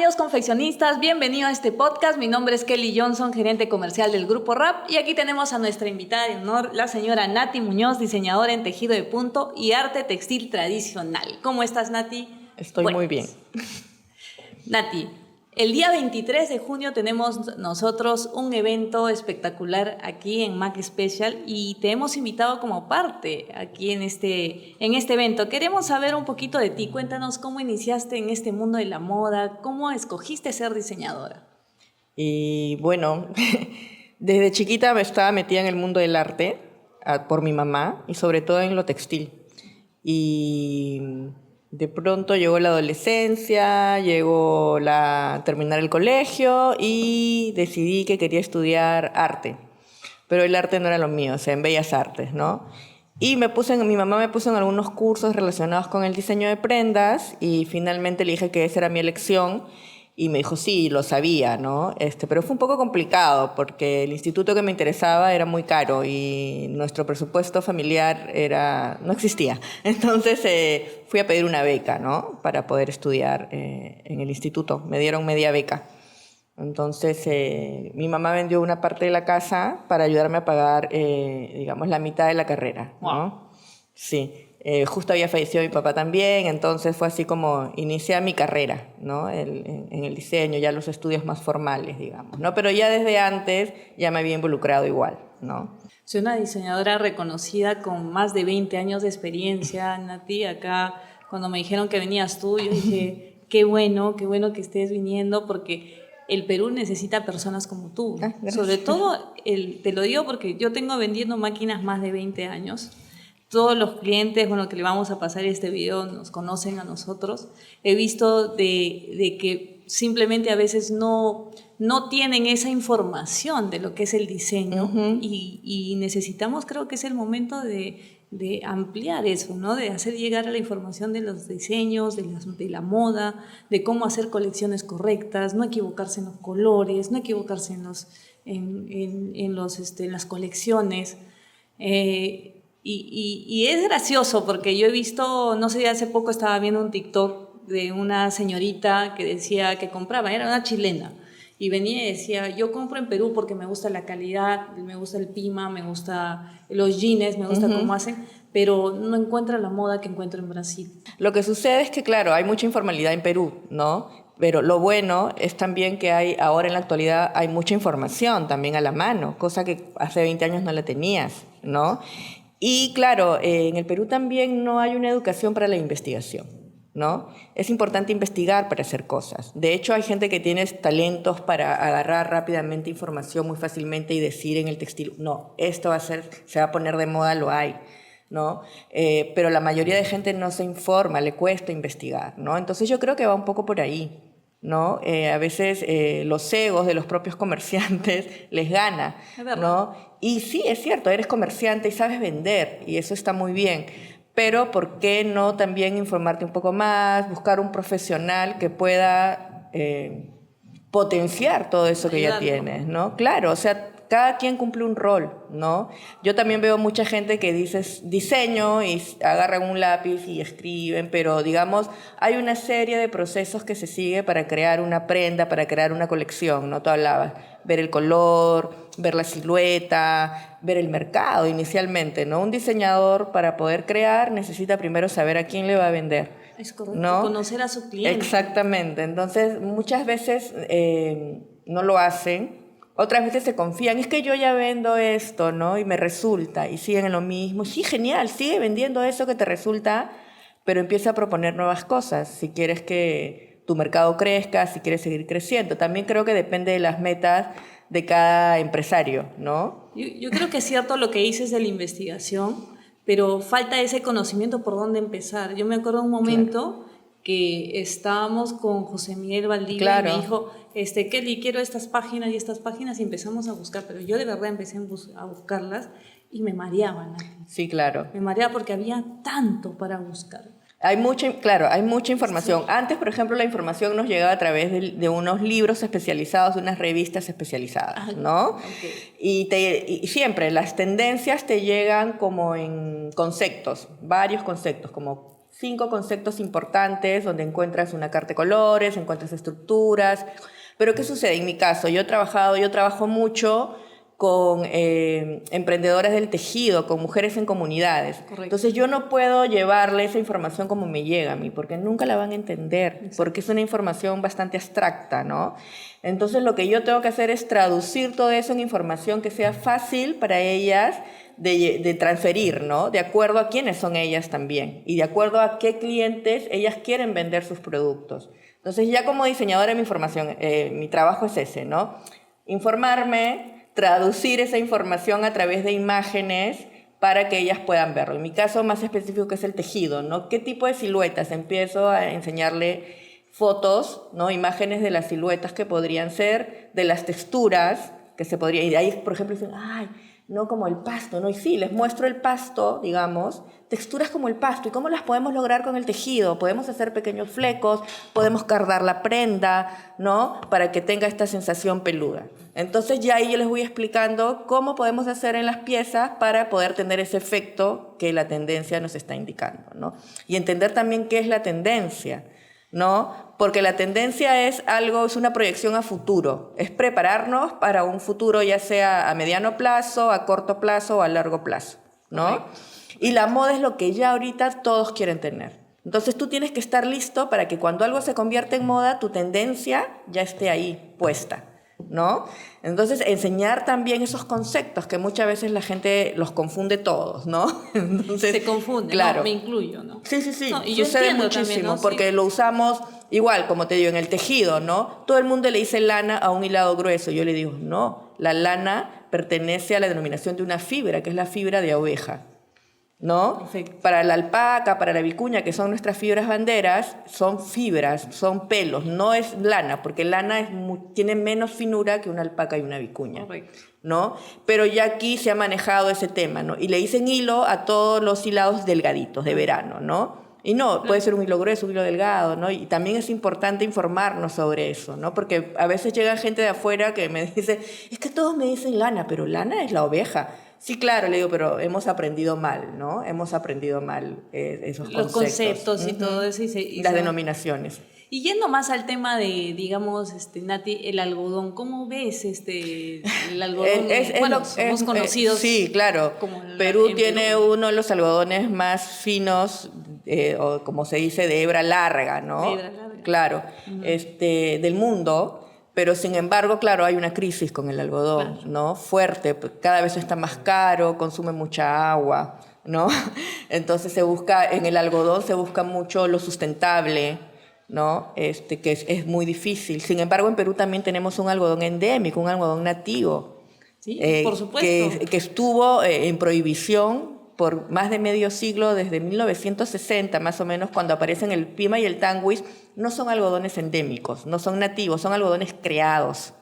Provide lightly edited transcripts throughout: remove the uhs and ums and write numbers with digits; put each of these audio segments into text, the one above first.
amigos confeccionistas, bienvenidos a este podcast. Mi nombre es Kelly Johnson, gerente comercial del Grupo RAP, y aquí tenemos a nuestra invitada de honor, la señora Nati Muñoz, diseñadora en tejido de punto y arte textil tradicional. ¿Cómo estás, Nati? Estoy muy bien. Nati, el día 23 de junio tenemos nosotros un evento espectacular aquí en Mac Special y te hemos invitado como parte aquí en este evento. Queremos saber un poquito de ti. Cuéntanos cómo iniciaste en este mundo de la moda, cómo escogiste ser diseñadora. Y bueno, desde chiquita me estaba metida en el mundo del arte por mi mamá y sobre todo en lo textil. Y de pronto llegó la adolescencia, terminar el colegio y decidí que quería estudiar arte. Pero el arte no era lo mío, o sea, en Bellas Artes, ¿no? Y mi mamá me puso en algunos cursos relacionados con el diseño de prendas y finalmente le dije que esa era mi elección y me dijo sí, lo sabía, ¿no? Pero fue un poco complicado porque el instituto que me interesaba era muy caro y nuestro presupuesto familiar no existía. Entonces fui a pedir una beca, ¿no? Para poder estudiar en el instituto. Me dieron media beca. Entonces, mi mamá vendió una parte de la casa para ayudarme a pagar, digamos, la mitad de la carrera, ¿no? Wow. Sí. Justo había fallecido mi papá también, entonces fue así como inicié mi carrera, ¿no? En el diseño, ya los estudios más formales, digamos, ¿no? Pero ya desde antes ya me había involucrado igual, ¿no? Soy una diseñadora reconocida con más de 20 años de experiencia, Nati. Acá, cuando me dijeron que venías tú, yo dije, qué bueno que estés viniendo, porque el Perú necesita personas como tú. Sobre todo, te lo digo porque yo tengo vendiendo máquinas más de 20 años. Todos los clientes, bueno, que le vamos a pasar este video nos conocen a nosotros. He visto de que simplemente a veces no tienen esa información de lo que es el diseño. Uh-huh. y necesitamos, creo que es el momento de ampliar eso, ¿no? De hacer llegar a la información de los diseños, de la moda, de cómo hacer colecciones correctas, no equivocarse en los colores, no equivocarse en las colecciones. Y es gracioso porque yo he visto, no sé, hace poco estaba viendo un TikTok de una señorita que decía que compraba, era una chilena, y venía y decía, yo compro en Perú porque me gusta la calidad, me gusta el pima, me gusta los jeans, me gusta cómo hacen, pero no encuentra la moda que encuentro en Brasil. Lo que sucede es que, claro, hay mucha informalidad en Perú, ¿no? Pero lo bueno es también que ahora en la actualidad hay mucha información también a la mano, cosa que hace 20 años no la tenías, ¿no? Y claro, en el Perú también no hay una educación para la investigación, ¿no? Es importante investigar para hacer cosas. De hecho, hay gente que tiene talentos para agarrar rápidamente información muy fácilmente y decir en el textil, no, esto se va a poner de moda, lo hay, ¿no? Pero la mayoría de gente no se informa, le cuesta investigar, ¿no? Entonces yo creo que va un poco por ahí, ¿no? A veces los egos de los propios comerciantes les gana, ¿no? Y sí, es cierto, eres comerciante y sabes vender, y eso está muy bien, pero ¿por qué no también informarte un poco más, buscar un profesional que pueda potenciar todo eso que ya tienes, ¿no? Claro, o sea, cada quien cumple un rol, ¿no? Yo también veo mucha gente que dice diseño y agarran un lápiz y escriben, pero digamos, hay una serie de procesos que se sigue para crear una prenda, para crear una colección, ¿no? Tú hablabas, ver el color, ver la silueta, ver el mercado inicialmente, ¿no? Un diseñador para poder crear necesita primero saber a quién le va a vender. Es correcto, ¿no? conocer a su cliente. Exactamente, entonces muchas veces no lo hacen, otras veces se confían, es que yo ya vendo esto, ¿no? Y me resulta, y siguen en lo mismo. Sí, genial, sigue vendiendo eso que te resulta, pero empieza a proponer nuevas cosas, si quieres que tu mercado crezca, si quieres seguir creciendo. También creo que depende de las metas de cada empresario, ¿no? Yo creo que es cierto lo que dices de la investigación, pero falta ese conocimiento por dónde empezar. Yo me acuerdo un momento que estábamos con José Miguel Valdivia y me dijo, Kelly, quiero estas páginas y empezamos a buscar, pero yo de verdad empecé a buscarlas y me mareaban. Sí, claro. Me mareaba porque había tanto para buscar. Hay mucha información. Sí. Antes, por ejemplo, la información nos llegaba a través de unos libros especializados, de unas revistas especializadas, ¿no? Okay. Y siempre las tendencias te llegan como en conceptos, varios conceptos, como 5 conceptos importantes donde encuentras una carta de colores, encuentras estructuras. Pero ¿qué sucede? En mi caso, yo trabajo mucho con emprendedoras del tejido, con mujeres en comunidades. Correcto. Entonces yo no puedo llevarle esa información como me llega a mí, porque nunca la van a entender, Exacto. porque es una información bastante abstracta, ¿no? Entonces lo que yo tengo que hacer es traducir todo eso en información que sea fácil para ellas de transferir, ¿no? De acuerdo a quiénes son ellas también y de acuerdo a qué clientes ellas quieren vender sus productos. Entonces ya como diseñadora de mi información, mi trabajo es ese, ¿no? Informarme, traducir esa información a través de imágenes para que ellas puedan verlo. En mi caso más específico que es el tejido, ¿no? ¿Qué tipo de siluetas? Empiezo a enseñarle fotos, ¿no? Imágenes de las siluetas que podrían ser, de las texturas que se podrían... Y de ahí, por ejemplo, dicen, ¡ay! No como el pasto, ¿no? Y sí, les muestro el pasto, digamos, texturas como el pasto. ¿Y cómo las podemos lograr con el tejido? Podemos hacer pequeños flecos, podemos cardar la prenda, ¿no? Para que tenga esta sensación peluda. Entonces ya ahí yo les voy explicando cómo podemos hacer en las piezas para poder tener ese efecto que la tendencia nos está indicando, ¿no? Y entender también qué es la tendencia, ¿no? Porque la tendencia es una proyección a futuro, es prepararnos para un futuro ya sea a mediano plazo, a corto plazo o a largo plazo, ¿no? Okay. Y la moda es lo que ya ahorita todos quieren tener. Entonces tú tienes que estar listo para que cuando algo se convierta en moda, tu tendencia ya esté ahí puesta, ¿no? Entonces, enseñar también esos conceptos que muchas veces la gente los confunde todos, ¿no? Entonces, se confunde, claro. ¿no? Me incluyo, ¿no? Sí, sí, sí. No, y yo sucede entiendo muchísimo también, ¿no? porque Sí. lo usamos igual, como te digo, en el tejido, ¿no? Todo el mundo le dice lana a un hilado grueso. Yo le digo, no, la lana pertenece a la denominación de una fibra, que es la fibra de oveja, ¿no? Perfecto. Para la alpaca, para la vicuña, que son nuestras fibras banderas, son fibras, son pelos, no es lana, porque lana tiene menos finura que una alpaca y una vicuña. Correcto. ¿No? Pero ya aquí se ha manejado ese tema, ¿no? Y le dicen hilo a todos los hilados delgaditos de verano, ¿no? Y no, puede ser un hilo grueso, un hilo delgado, ¿no? Y también es importante informarnos sobre eso, ¿no? Porque a veces llega gente de afuera que me dice, es que todos me dicen lana, pero lana es la oveja. Sí, claro, le digo, pero hemos aprendido mal, ¿no? Hemos aprendido mal esos Los conceptos y todo eso. Las denominaciones. Y yendo más al tema de, digamos, Nati, el algodón, ¿cómo ves el algodón? Somos conocidos. Sí, claro. Perú tiene uno de los algodones más finos, o como se dice, de hebra larga, ¿no? De hebra larga. Claro, del mundo. Pero sin embargo, claro, hay una crisis con el algodón, claro, ¿no? Fuerte, cada vez está más caro, consume mucha agua, ¿no? Entonces en el algodón se busca mucho lo sustentable, ¿no? Que es muy difícil. Sin embargo, en Perú también tenemos un algodón endémico, un algodón nativo. Sí, por supuesto. Que estuvo en prohibición por más de medio siglo, desde 1960 más o menos, cuando aparecen el pima y el tanguis. No son algodones endémicos, no son nativos, son algodones creados.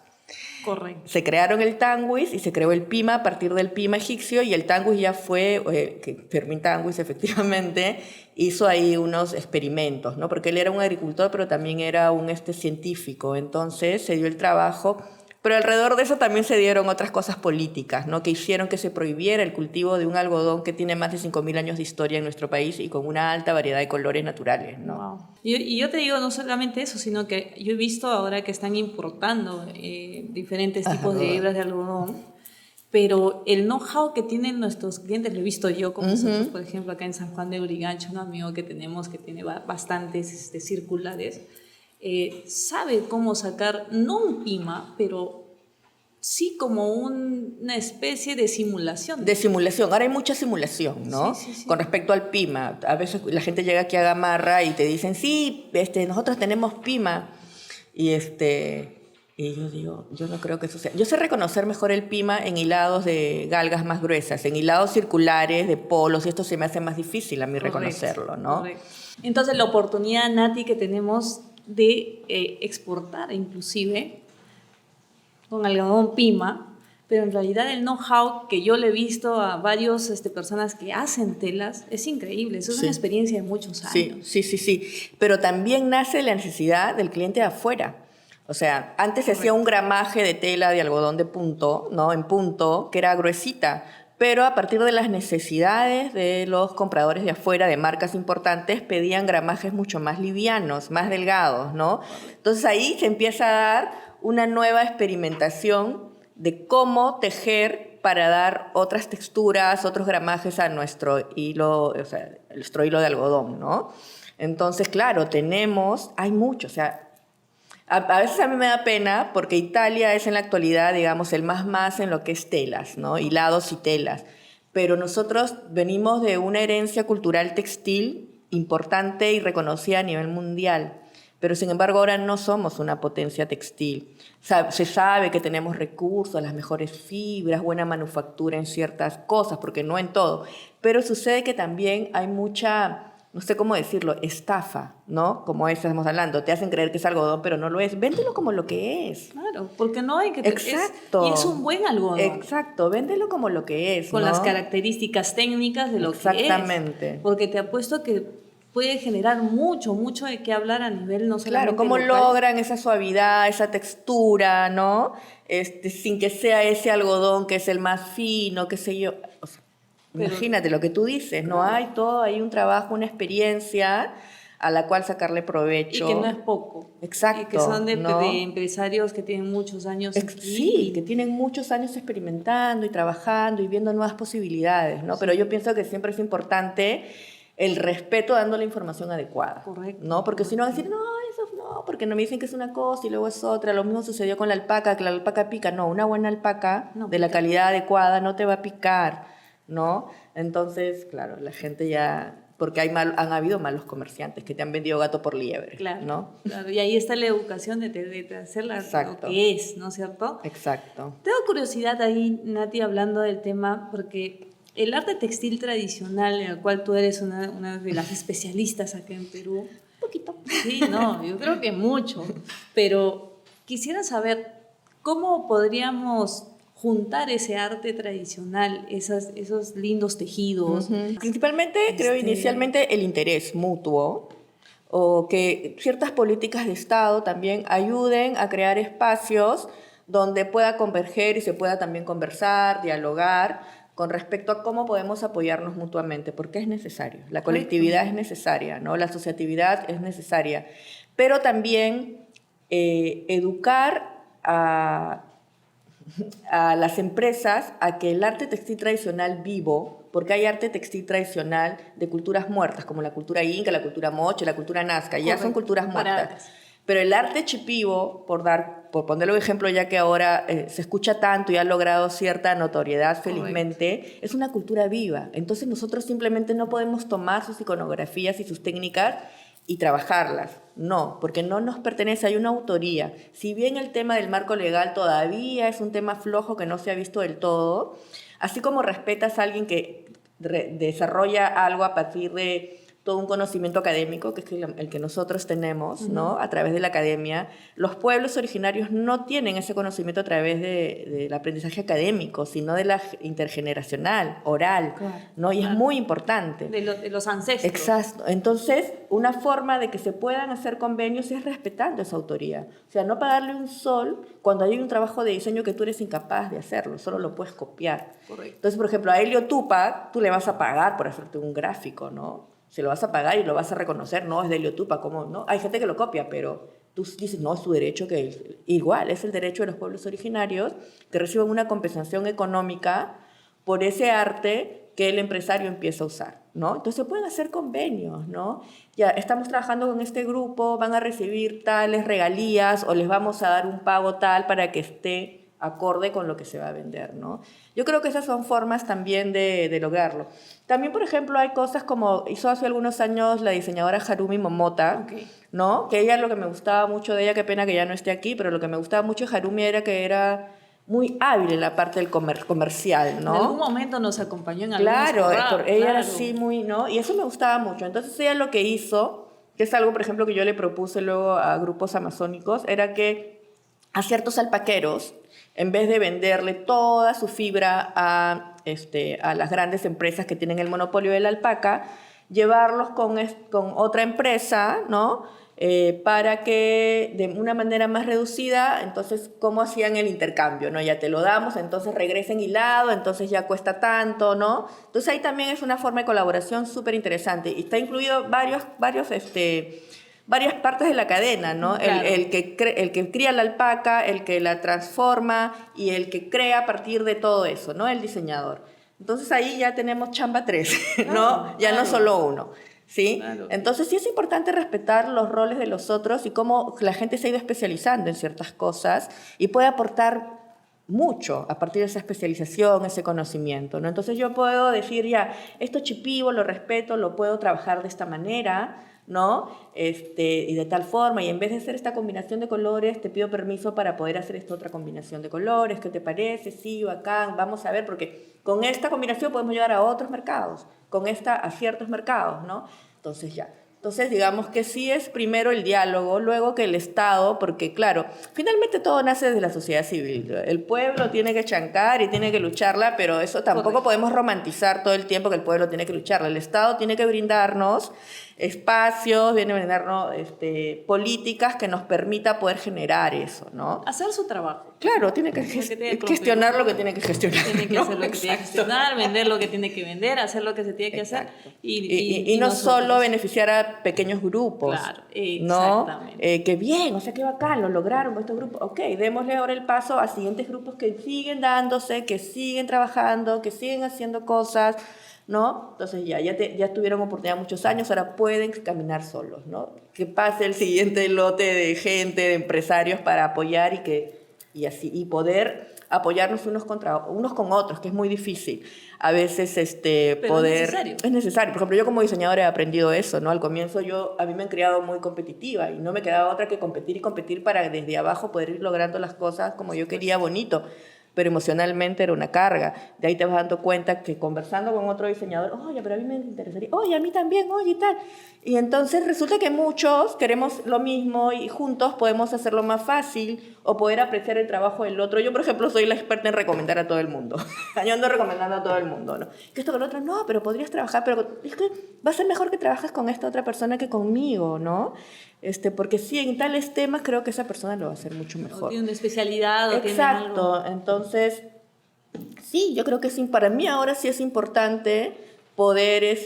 Correcto. Se crearon el tanguis y se creó el pima a partir del pima egipcio, y el tanguis ya fue, que Fermín Tanguis efectivamente hizo ahí unos experimentos, ¿no? Porque él era un agricultor, pero también era un científico. Entonces se dio el trabajo. Pero alrededor de eso también se dieron otras cosas políticas, ¿no? Que hicieron que se prohibiera el cultivo de un algodón que tiene más de 5.000 años de historia en nuestro país y con una alta variedad de colores naturales, ¿no? Wow. Y yo te digo no solamente eso, sino que yo he visto ahora que están importando diferentes tipos de hebras de algodón, pero el know-how que tienen nuestros clientes, lo he visto yo con nosotros, por ejemplo, acá en San Juan de Urigancho, un amigo que tenemos que tiene bastantes circulares, sabe cómo sacar, no un pima, pero sí como una especie de simulación. De simulación. Ahora hay mucha simulación, ¿no? Sí. Con respecto al pima. A veces la gente llega aquí a Gamarra y te dicen, sí, nosotros tenemos pima. Y yo digo, yo no creo que eso sea. Yo sé reconocer mejor el pima en hilados de galgas más gruesas, en hilados circulares de polos, y esto se me hace más difícil a mí reconocerlo, ¿no? Correcto. Entonces la oportunidad, Nati, que tenemos de exportar inclusive con algodón pima, pero en realidad el know-how que yo le he visto a varios personas que hacen telas es increíble, eso es una experiencia de muchos años. Sí, pero también nace la necesidad del cliente de afuera. O sea, antes se hacía un gramaje de tela de algodón de punto, ¿no? En punto, que era gruesita, pero a partir de las necesidades de los compradores de afuera, de marcas importantes, pedían gramajes mucho más livianos, más delgados, ¿no? Entonces ahí se empieza a dar una nueva experimentación de cómo tejer para dar otras texturas, otros gramajes a nuestro hilo, o sea, nuestro hilo de algodón, ¿no? Entonces, claro, hay mucho, o sea, a veces a mí me da pena porque Italia es en la actualidad, digamos, el más en lo que es telas, ¿no? Hilados y telas. Pero nosotros venimos de una herencia cultural textil importante y reconocida a nivel mundial. Pero sin embargo ahora no somos una potencia textil. Se sabe que tenemos recursos, las mejores fibras, buena manufactura en ciertas cosas, porque no en todo. Pero sucede que también hay mucha, no sé cómo decirlo, estafa, ¿no? Como estamos hablando, te hacen creer que es algodón, pero no lo es. Véndelo como lo que es. Claro, porque no hay que... Exacto. Y es un buen algodón. Exacto, véndelo como lo que es, con ¿no? las características técnicas de lo que es. Exactamente. Porque te apuesto que puede generar mucho de qué hablar a nivel no solamente Claro, cómo local. logran esa suavidad, esa textura, ¿no? Sin que sea ese algodón que es el más fino, qué sé yo. O sea, imagínate lo que tú dices, ¿no? Hay un trabajo, una experiencia a la cual sacarle provecho. Y que no es poco. Exacto. Y que son ¿no? de empresarios que tienen muchos años aquí. Sí, que tienen muchos años experimentando y trabajando y viendo nuevas posibilidades, ¿no? Sí. Pero yo pienso que siempre es importante el respeto dando la información adecuada. Correcto. ¿no? Porque si no van a decir, no, eso no, porque no me dicen que es una cosa y luego es otra. Lo mismo sucedió con la alpaca, que la alpaca pica. No, una buena alpaca de la calidad adecuada no te va a picar, ¿no? Entonces, claro, la gente ya... Porque han habido malos comerciantes que te han vendido gato por liebre, claro, ¿no? Claro, y ahí está la educación de hacerla lo que es, ¿no es cierto? Exacto. Tengo curiosidad ahí, Nati, hablando del tema, porque el arte textil tradicional, en el cual tú eres una de las especialistas acá en Perú. Un poquito. Sí, no, yo creo que mucho. Pero quisiera saber cómo podríamos juntar ese arte tradicional, esos lindos tejidos. Principalmente, creo, inicialmente el interés mutuo, o que ciertas políticas de Estado también ayuden a crear espacios donde pueda converger y se pueda también conversar, dialogar con respecto a cómo podemos apoyarnos mutuamente, porque es necesario. La colectividad es necesaria, ¿no? La asociatividad es necesaria, pero también educar a las empresas a que el arte textil tradicional vivo, porque hay arte textil tradicional de culturas muertas, como la cultura inca, la cultura moche, la cultura nazca, ya son culturas muertas. Pero el arte chipivo, por ponerlo de ejemplo, ya que ahora se escucha tanto y ha logrado cierta notoriedad, felizmente, es una cultura viva. Entonces nosotros simplemente no podemos tomar sus iconografías y sus técnicas y trabajarlas. No, porque no nos pertenece, hay una autoría. Si bien el tema del marco legal todavía es un tema flojo que no se ha visto del todo, así como respetas a alguien que desarrolla algo a partir de todo un conocimiento académico, que es el que nosotros tenemos, ¿no? A través de la academia, los pueblos originarios no tienen ese conocimiento a través del aprendizaje académico, sino de la intergeneracional, oral, ¿no? Y es muy importante. De los ancestros. Exacto. Entonces, una forma de que se puedan hacer convenios es respetando esa autoría. O sea, no pagarle un sol cuando hay un trabajo de diseño que tú eres incapaz de hacerlo, solo lo puedes copiar. Correcto. Entonces, por ejemplo, a Helio Tupac, tú le vas a pagar por hacerte un gráfico, ¿no? Se lo vas a pagar y lo vas a reconocer, no, es de Helio Tupac, ¿cómo? ¿No? Hay gente que lo copia, pero tú dices, no, es tu derecho, que igual, es el derecho de los pueblos originarios que reciban una compensación económica por ese arte que el empresario empieza a usar, ¿no? Entonces se pueden hacer convenios, ¿no? Ya estamos trabajando con este grupo, van a recibir tales regalías o les vamos a dar un pago tal para que esté acorde con lo que se va a vender, ¿no? Yo creo que esas son formas también de lograrlo. También, por ejemplo, hay cosas como hizo hace algunos años la diseñadora Harumi Momota, ¿no? Que ella, lo que me gustaba mucho de ella, qué pena que ya no esté aquí, pero lo que me gustaba mucho de Harumi era que era muy hábil en la parte del comercial, ¿no? En algún momento nos acompañó en algún Claro, ella era así muy, ¿no? Y eso me gustaba mucho. Entonces ella lo que hizo, que es algo, por ejemplo, que yo le propuse luego a grupos amazónicos, era que a ciertos alpaqueros, en vez de venderle toda su fibra a las grandes empresas que tienen el monopolio de la alpaca, llevarlos con otra empresa, ¿no? Para que de una manera más reducida, entonces, ¿cómo hacían el intercambio? ¿No? Ya te lo damos, entonces regresen hilado, entonces ya cuesta tanto, ¿no? Entonces ahí también es una forma de colaboración súper interesante y está incluido varias partes de la cadena, ¿no? Claro. El que cría la alpaca, el que la transforma y el que crea a partir de todo eso, ¿no? El diseñador. Entonces ahí ya tenemos chamba 3, ¿no? Claro, Ya no claro. solo uno. ¿Sí? Claro. Entonces sí es importante respetar los roles de los otros y cómo la gente se ha ido especializando en ciertas cosas y puede aportar mucho a partir de esa especialización, ese conocimiento, ¿no? Entonces yo puedo decir ya, esto chipivo, lo respeto, lo puedo trabajar de esta manera, ¿no? Y de tal forma, y en vez de hacer esta combinación de colores, te pido permiso para poder hacer esta otra combinación de colores, ¿qué te parece? Sí, bacán, vamos a ver, porque con esta combinación podemos llegar a otros mercados, con esta a ciertos mercados, ¿no? Entonces ya. Entonces, digamos que sí es primero el diálogo, luego que el Estado, porque claro, finalmente todo nace desde la sociedad civil. El pueblo tiene que chancar y tiene que lucharla, pero eso tampoco podemos romantizar todo el tiempo que el pueblo tiene que lucharla. El Estado tiene que brindarnos espacios, viene a brindarnos políticas que nos permita poder generar eso, ¿no? Hacer su trabajo. Claro, tiene que gestionar lo que tiene que gestionar. Tiene que ¿no? hacer lo que tiene que gestionar, vender lo que tiene que vender, hacer lo que se tiene que hacer. Y no solo beneficiar a pequeños grupos. Claro, ¿no? exactamente. Que bien, o sea, qué bacán, lo lograron con estos grupos. Ok, démosle ahora el paso a siguientes grupos que siguen dándose, que siguen trabajando, que siguen haciendo cosas, ¿no? Entonces ya tuvieron oportunidad muchos años, ahora pueden caminar solos, ¿no? Que pase el siguiente lote de gente, de empresarios para apoyar y poder apoyarnos unos con otros, que es muy difícil. A veces Pero poder... es necesario. Es necesario. Por ejemplo, yo como diseñadora he aprendido eso, ¿no? Al comienzo a mí me han criado muy competitiva y no me quedaba otra que competir y competir para desde abajo poder ir logrando las cosas como yo quería, bonito. Pero emocionalmente era una carga. De ahí te vas dando cuenta que conversando con otro diseñador, oye, pero a mí me interesaría, oye, a mí también, oye, y tal. Y entonces resulta que muchos queremos lo mismo y juntos podemos hacerlo más fácil o poder apreciar el trabajo del otro. Yo, por ejemplo, soy la experta en recomendar a todo el mundo. Yo ando recomendando a todo el mundo, ¿no? Que esto con el otro, no, pero podrías trabajar, pero es que va a ser mejor que trabajes con esta otra persona que conmigo, ¿no? Porque sí, en tales temas creo que esa persona lo va a hacer mucho mejor. O tiene una especialidad o tiene algo. Exacto, entonces, sí, yo creo que sí, para mí ahora sí es importante poder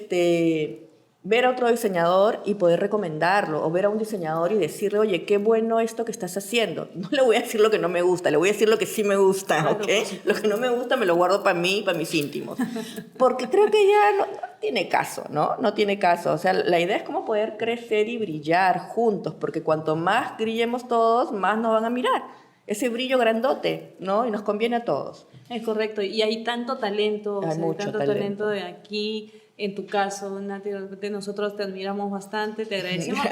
ver a otro diseñador y poder recomendarlo, o ver a un diseñador y decirle, oye, qué bueno esto que estás haciendo. No le voy a decir lo que no me gusta, le voy a decir lo que sí me gusta, Claro, ¿ok? Lo que no me gusta me lo guardo para mí y para mis íntimos. Porque creo que ya no tiene caso, ¿no? No tiene caso. O sea, la idea es cómo poder crecer y brillar juntos, porque cuanto más brillemos todos, más nos van a mirar. Ese brillo grandote, ¿no? Y nos conviene a todos. Es correcto, y hay tanto talento, Hay mucho tanto talento. talento de aquí. En tu caso, Nati, nosotros te admiramos bastante, te agradecemos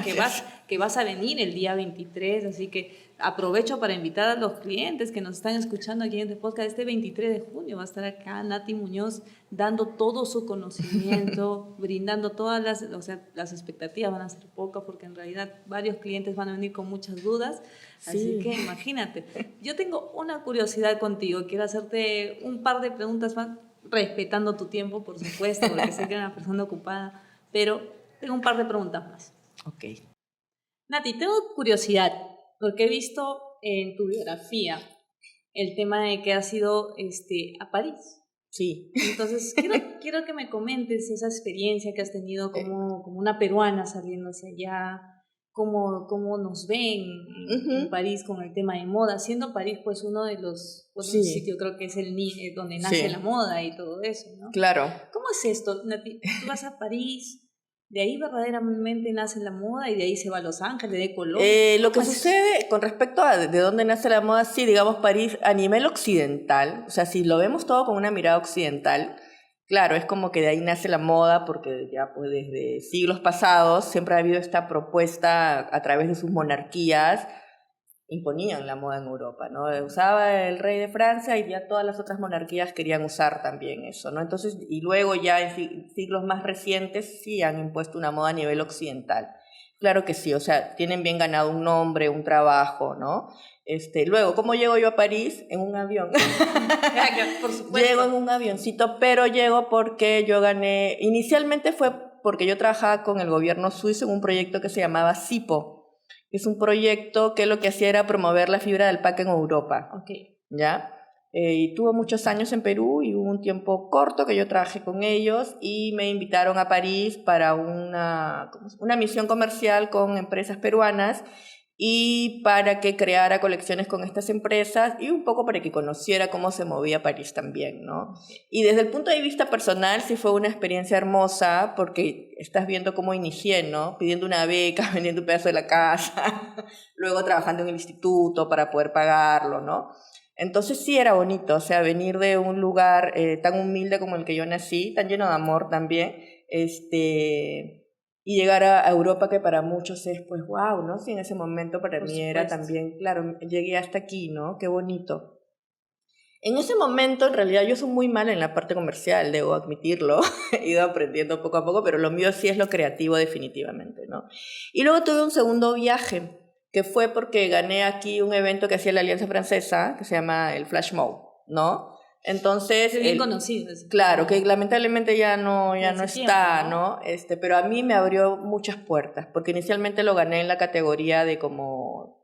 que vas a venir el día 23, así que aprovecho para invitar a los clientes que nos están escuchando aquí en este podcast. Este 23 de junio va a estar acá Nati Muñoz dando todo su conocimiento, brindando todas las expectativas van a ser pocas porque en realidad varios clientes van a venir con muchas dudas, así que imagínate. Yo tengo una curiosidad contigo, quiero hacerte un par de preguntas más, respetando tu tiempo, por supuesto, porque sé que eres una persona ocupada, pero tengo un par de preguntas más. Ok. Nati, tengo curiosidad, porque he visto en tu biografía el tema de que has ido a París. Sí. Entonces, quiero que me comentes esa experiencia que has tenido como una peruana saliendo hacia allá, cómo nos ven en París con el tema de moda, siendo París pues uno de los Sí. sitios, creo que es donde nace Sí. la moda y todo eso, ¿no? Claro. ¿Cómo es esto, Nati? Tú vas a París, de ahí verdaderamente nace la moda y de ahí se va a Los Ángeles, de Colombia. Lo que sucede con respecto a de dónde nace la moda, sí, digamos París a nivel occidental, o sea, si lo vemos todo con una mirada occidental, claro, es como que de ahí nace la moda porque ya pues desde siglos pasados siempre ha habido esta propuesta a través de sus monarquías, imponían la moda en Europa, ¿no? Usaba el rey de Francia y ya todas las otras monarquías querían usar también eso, ¿no? Entonces, y luego ya en siglos más recientes sí han impuesto una moda a nivel occidental. Claro que sí, o sea, tienen bien ganado un nombre, un trabajo, ¿no? Luego, ¿cómo llego yo a París? En un avión. Por supuesto. Llego en un avioncito, pero llego porque yo gané, inicialmente fue porque yo trabajaba con el gobierno suizo en un proyecto que se llamaba CIPO. Es un proyecto que lo que hacía era promover la fibra de alpaca en Europa. Okay. ¿Ya? Y tuvo muchos años en Perú y hubo un tiempo corto que yo trabajé con ellos y me invitaron a París para una misión comercial con empresas peruanas y para que creara colecciones con estas empresas y un poco para que conociera cómo se movía París también, ¿no? Y desde el punto de vista personal sí fue una experiencia hermosa porque estás viendo cómo inicié, ¿no? Pidiendo una beca, vendiendo un pedazo de la casa, luego trabajando en el instituto para poder pagarlo, ¿no? Entonces sí era bonito, o sea, venir de un lugar tan humilde como el que yo nací, tan lleno de amor también, y llegar a Europa, que para muchos es, pues, wow, ¿no? Sí, en ese momento para mí era también, claro, llegué hasta aquí, ¿no? Qué bonito. En ese momento, en realidad, yo soy muy mala en la parte comercial, debo admitirlo. He ido aprendiendo poco a poco, pero lo mío sí es lo creativo definitivamente, ¿no? Y luego tuve un segundo viaje, que fue porque gané aquí un evento que hacía la Alianza Francesa, que se llama el Flash Mob, ¿no? Entonces, es bien conocido. Claro, que lamentablemente ya no está, tiempo, ¿no? Pero a mí me abrió muchas puertas, porque inicialmente lo gané en la categoría de como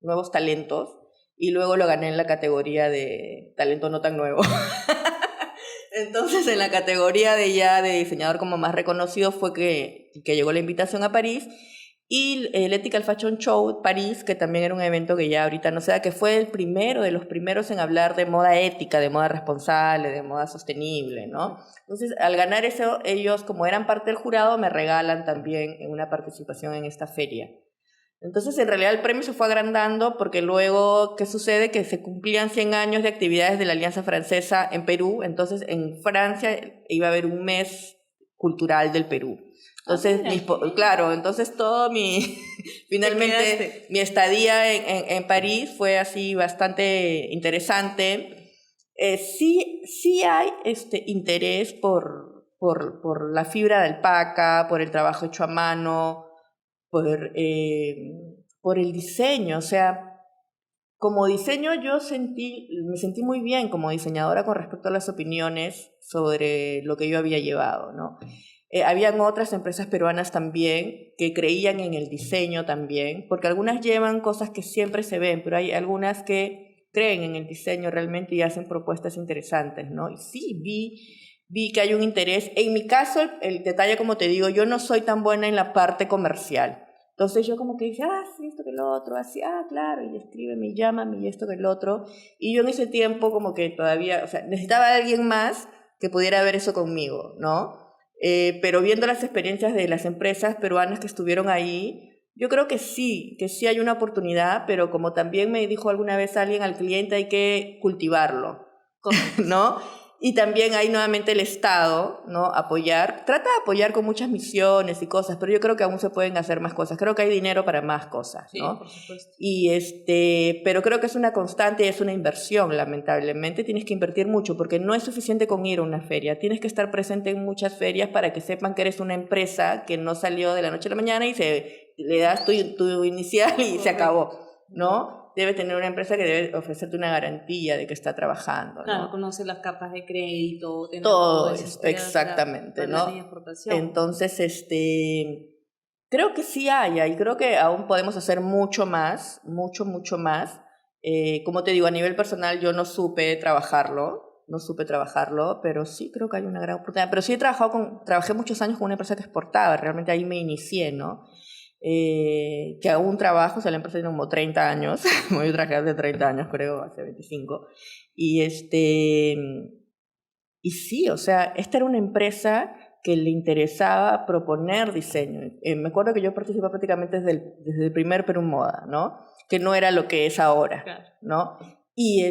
nuevos talentos, y luego lo gané en la categoría de talento no tan nuevo. Entonces, en la categoría de diseñador como más reconocido fue que llegó la invitación a París, y el Ethical Fashion Show París, que también era un evento que ya ahorita no se da, que fue el primero de los primeros en hablar de moda ética, de moda responsable, de moda sostenible, ¿no? Entonces, al ganar eso, ellos, como eran parte del jurado, me regalan también una participación en esta feria. Entonces, en realidad el premio se fue agrandando porque luego, ¿qué sucede? Que se cumplían 100 años de actividades de la Alianza Francesa en Perú, entonces en Francia iba a haber un mes cultural del Perú. Entonces, claro, entonces todo finalmente mi estadía en París fue así bastante interesante. Sí hay interés por la fibra de alpaca, por el trabajo hecho a mano, por el diseño. O sea, como diseño yo me sentí muy bien como diseñadora con respecto a las opiniones sobre lo que yo había llevado, ¿no? Habían otras empresas peruanas también que creían en el diseño también, porque algunas llevan cosas que siempre se ven, pero hay algunas que creen en el diseño realmente y hacen propuestas interesantes, ¿no? Y sí, vi que hay un interés. En mi caso, el detalle, como te digo, yo no soy tan buena en la parte comercial. Entonces yo como que dije, sí, esto que el otro, así, claro, y escríbeme y llámame y esto que el otro. Y yo en ese tiempo como que todavía, o sea, necesitaba a alguien más que pudiera ver eso conmigo, ¿no? Pero viendo las experiencias de las empresas peruanas que estuvieron ahí, yo creo que sí hay una oportunidad, pero como también me dijo alguna vez alguien, al cliente hay que cultivarlo, ¿no? Y también hay nuevamente el Estado, ¿no? Trata de apoyar con muchas misiones y cosas, pero yo creo que aún se pueden hacer más cosas. Creo que hay dinero para más cosas, ¿no? Sí, por supuesto. Pero creo que es una constante y es una inversión, lamentablemente. Tienes que invertir mucho porque no es suficiente con ir a una feria. Tienes que estar presente en muchas ferias para que sepan que eres una empresa que no salió de la noche a la mañana y le das tu inicial y se acabó, ¿no? Debe tener una empresa que debe ofrecerte una garantía de que está trabajando, ¿no? Claro, conoce las capas de crédito, todo eso, exactamente, ¿no? Entonces, creo que sí hay, y creo que aún podemos hacer mucho más, mucho más. Como te digo, a nivel personal yo no supe trabajarlo, pero sí creo que hay una gran oportunidad. Pero sí trabajé muchos años con una empresa que exportaba, realmente ahí me inicié, ¿no? Que aún trabajo, o sea, la empresa tiene como 30 años, yo trabajé hace 30 años, creo, hace 25, y sí, o sea, esta era una empresa que le interesaba proponer diseño. Me acuerdo que yo participé prácticamente desde el primer Perú Moda, ¿no? Que no era lo que es ahora, claro, ¿no? Y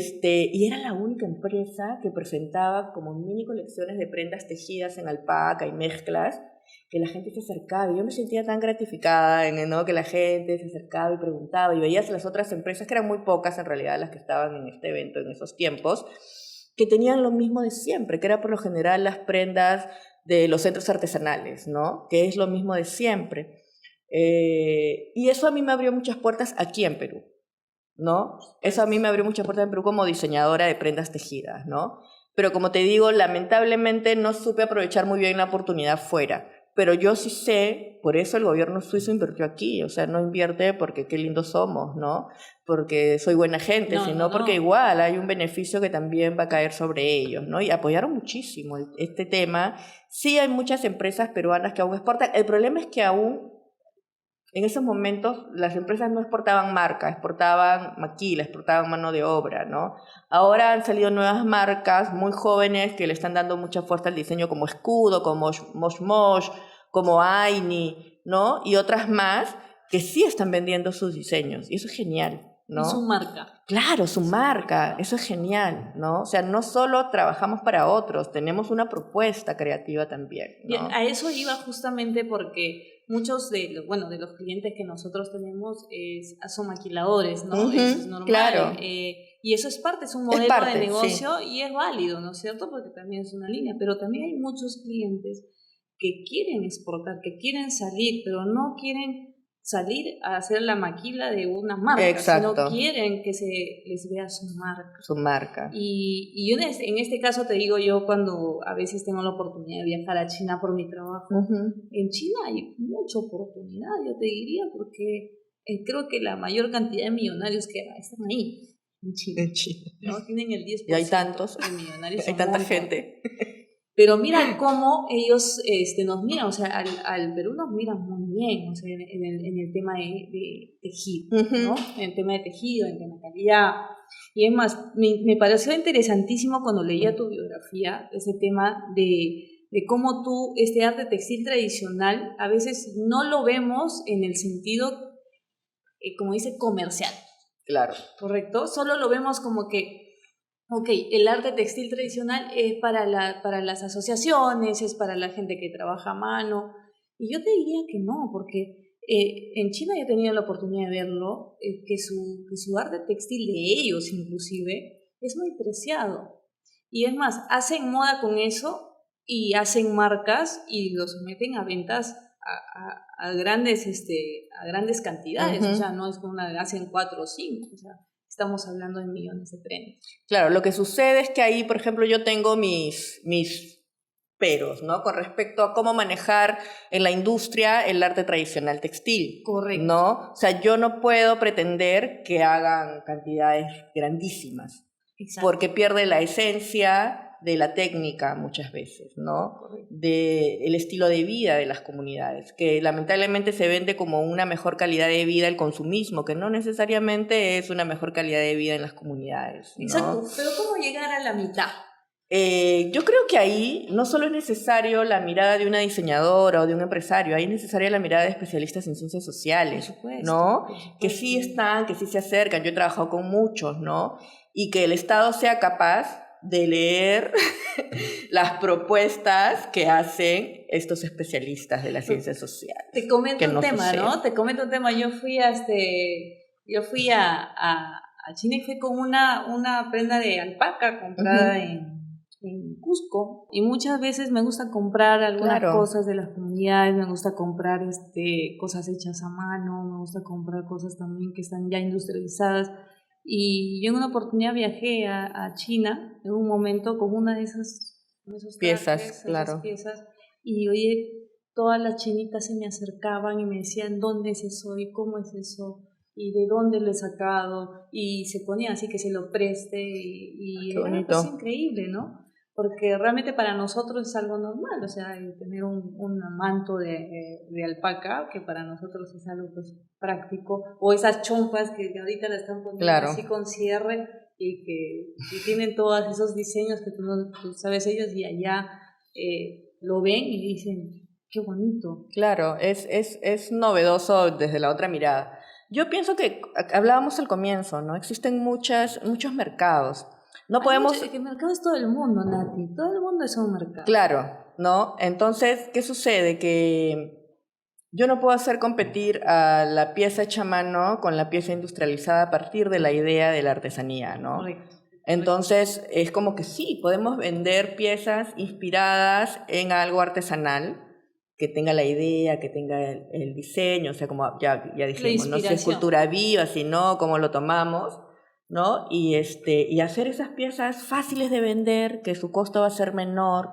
era la única empresa que presentaba como mini colecciones de prendas tejidas en alpaca y mezclas, que la gente se acercaba, y yo me sentía tan gratificada, ¿no? Que la gente se acercaba y preguntaba, y veías las otras empresas, que eran muy pocas en realidad las que estaban en este evento en esos tiempos, que tenían lo mismo de siempre, que era por lo general las prendas de los centros artesanales, ¿no? Que es lo mismo de siempre. Y eso a mí me abrió muchas puertas aquí en Perú, ¿no? Eso a mí me abrió muchas puertas en Perú como diseñadora de prendas tejidas, ¿no? Pero como te digo, lamentablemente no supe aprovechar muy bien la oportunidad fuera. pero yo sí sé, por eso el gobierno suizo invirtió aquí, o sea, no invierte porque qué lindos somos, ¿no? Porque soy buena gente, No, sino no, porque no. igual hay un beneficio que también va a caer sobre ellos, ¿no? Y apoyaron muchísimo este tema. Sí hay muchas empresas peruanas que aún exportan. El problema es que aún en esos momentos las empresas no exportaban marca, exportaban maquila, exportaban mano de obra, ¿no? Ahora han salido nuevas marcas muy jóvenes que le están dando mucha fuerza al diseño, como Escudo, como Mosh Mosh, como Aini, ¿no? Y otras más que sí están vendiendo sus diseños, y eso es genial, Y su ¿no? marca. Claro, su Y su marca, marca. eso es genial, ¿no? O sea, no solo trabajamos para otros, tenemos una propuesta creativa también, Y ¿no? a eso iba justamente porque muchos de los clientes que nosotros tenemos son maquiladores, ¿no? Eso es normal. Claro, Y eso es parte, es un es modelo de parte, sí. negocio y es válido, ¿no es cierto? Porque también es una línea. Pero también hay muchos clientes que quieren exportar, que quieren salir, pero no quieren salir a hacer la maquila de una marca, sino Exacto, quieren que se les vea su marca. su marca. Y yo en este caso te digo yo, cuando a veces tengo la oportunidad de viajar a China por mi trabajo, en China hay mucha oportunidad, yo te diría, porque creo que la mayor cantidad de millonarios que están ahí, en China, En China. ¿no? Tienen el Y hay 10% tantos, de millonarios, hay un tanta montón. gente. Pero mira cómo ellos nos miran, o sea, al Perú nos miran muy bien, o sea, en el tema de tejido, ¿no? En el tema de tejido, en el tema de calidad. Y es más, me pareció interesantísimo cuando leía tu biografía, ese tema de cómo tú, este arte textil tradicional, a veces no lo vemos en el sentido, como dice, comercial, Claro. ¿correcto? Solo lo vemos como que ok, el arte textil tradicional es para las asociaciones, es para la gente que trabaja a mano. Y yo te diría que no, porque en China yo he tenido la oportunidad de verlo, que su arte textil de ellos inclusive es muy preciado. Y es más, hacen moda con eso y hacen marcas y los someten a ventas a grandes cantidades. O sea, no es como hacen 4 o 5, o sea, estamos hablando de millones de premios. Claro, lo que sucede es que ahí, por ejemplo, yo tengo mis peros, ¿no? Con respecto a cómo manejar en la industria el arte tradicional textil. Correcto. ¿No? O sea, yo no puedo pretender que hagan cantidades grandísimas. Exacto. Porque pierde la esencia de la técnica muchas veces, ¿no? Del estilo de vida de las comunidades, que lamentablemente se vende como una mejor calidad de vida el consumismo, que no necesariamente es una mejor calidad de vida en las comunidades, ¿no? Exacto, pero ¿cómo llegar a la mitad? Yo creo que ahí no solo es necesario la mirada de una diseñadora o de un empresario, ahí es necesaria la mirada de especialistas en ciencias sociales, por supuesto, ¿no? por supuesto. Que sí están, que sí se acercan, yo he trabajado con muchos, ¿no? Y que el Estado sea capaz de leer las propuestas que hacen estos especialistas de las ciencias sociales. Te comento un tema, sucede. ¿no? Te comento un tema. Yo fui a China y fui con una prenda de alpaca comprada en Cusco, y muchas veces me gusta comprar algunas cosas de las comunidades, me gusta comprar cosas hechas a mano, me gusta comprar cosas también que están ya industrializadas. Y yo en una oportunidad viajé a China en un momento con una de esos piezas, trajes, claro. esas piezas, y oye, todas las chinitas se me acercaban y me decían, ¿dónde es eso? ¿Y cómo es eso? ¿Y de dónde lo he sacado? Y se ponían así que se lo preste, y era una cosa increíble, ¿no? Porque realmente para nosotros es algo normal, o sea, tener un manto de alpaca, que para nosotros es algo pues práctico, o esas chompas que ahorita la están poniendo así con cierre y que tienen todos esos diseños que tú sabes ellos, y allá lo ven y dicen, qué bonito. Claro, es novedoso desde la otra mirada. Yo pienso que hablábamos al comienzo, ¿no? Existen muchos mercados. No podemos... el mercado es todo el mundo, Nati. Todo el mundo es un mercado. Claro, ¿no? Entonces, ¿qué sucede? Que yo no puedo hacer competir a la pieza hecha a mano con la pieza industrializada a partir de la idea de la artesanía, ¿no? Correcto. Entonces, es como que sí, podemos vender piezas inspiradas en algo artesanal, que tenga la idea, que tenga el diseño, o sea, como ya dijimos, no si es cultura viva, sino cómo lo tomamos, ¿no? Y hacer esas piezas fáciles de vender, que su costo va a ser menor,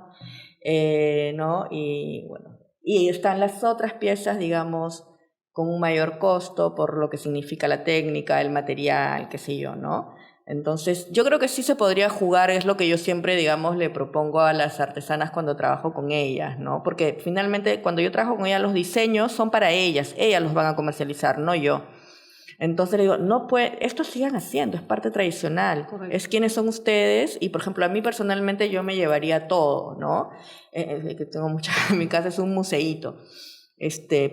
¿no? Y bueno, y están las otras piezas, digamos, con un mayor costo por lo que significa la técnica, el material, qué sé yo, ¿no? Entonces, yo creo que sí se podría jugar, es lo que yo siempre, digamos, le propongo a las artesanas cuando trabajo con ellas, ¿no? Porque finalmente cuando yo trabajo con ellas, los diseños son para ellas los van a comercializar, no yo. Entonces le digo, no puede, esto sigan haciendo, es parte tradicional, Correcto. es quiénes son ustedes, y por ejemplo a mí personalmente yo me llevaría todo, ¿no? Que tengo mucha, en mi casa es un museíto,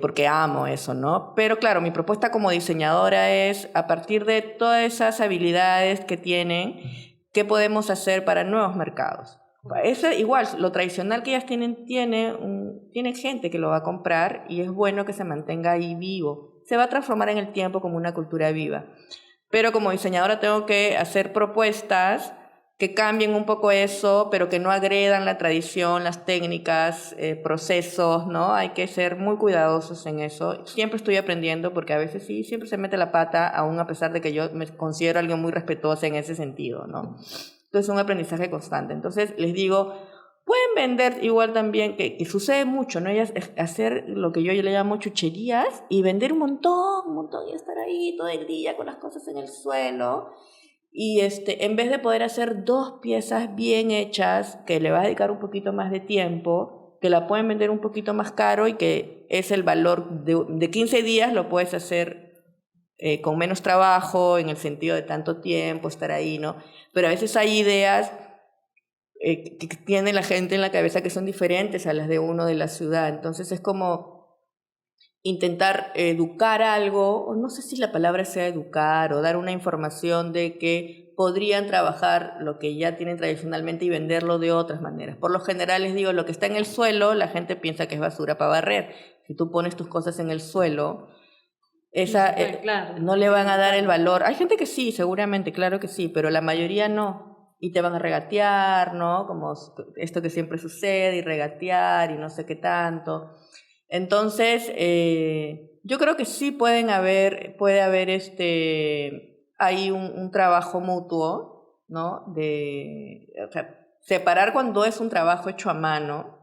porque amo eso, ¿no? Pero claro, mi propuesta como diseñadora es, a partir de todas esas habilidades que tienen, ¿qué podemos hacer para nuevos mercados? Eso igual, lo tradicional que ellas tienen, tiene gente que lo va a comprar y es bueno que se mantenga ahí vivo. Se va a transformar en el tiempo como una cultura viva. Pero como diseñadora tengo que hacer propuestas que cambien un poco eso, pero que no agredan la tradición, las técnicas, procesos, ¿no? Hay que ser muy cuidadosos en eso. Siempre estoy aprendiendo porque a veces sí, siempre se mete la pata, aún a pesar de que yo me considero alguien muy respetuosa en ese sentido, ¿no? Entonces es un aprendizaje constante. Entonces les digo, pueden vender igual también, que sucede mucho, ¿no? Ellas hacer lo que yo le llamo chucherías y vender un montón, y estar ahí todo el día con las cosas en el suelo. Y en vez de poder hacer 2 piezas bien hechas, que le vas a dedicar un poquito más de tiempo, que la pueden vender un poquito más caro y que es el valor de 15 días, lo puedes hacer con menos trabajo, en el sentido de tanto tiempo, estar ahí, ¿no? Pero a veces hay ideas que tiene la gente en la cabeza que son diferentes a las de uno de la ciudad. Entonces es como intentar educar algo, o no sé si la palabra sea educar, o dar una información de que podrían trabajar lo que ya tienen tradicionalmente y venderlo de otras maneras. Por lo general les digo, lo que está en el suelo, la gente piensa que es basura para barrer. Si tú pones tus cosas en el suelo, Claro, no le van a dar el valor. Hay gente que sí, seguramente, claro que sí, pero la mayoría no. Y te van a regatear, ¿no? Como esto que siempre sucede, y regatear, y no sé qué tanto. Entonces, yo creo que sí puede haber hay un trabajo mutuo, ¿no? O sea, separar cuando es un trabajo hecho a mano,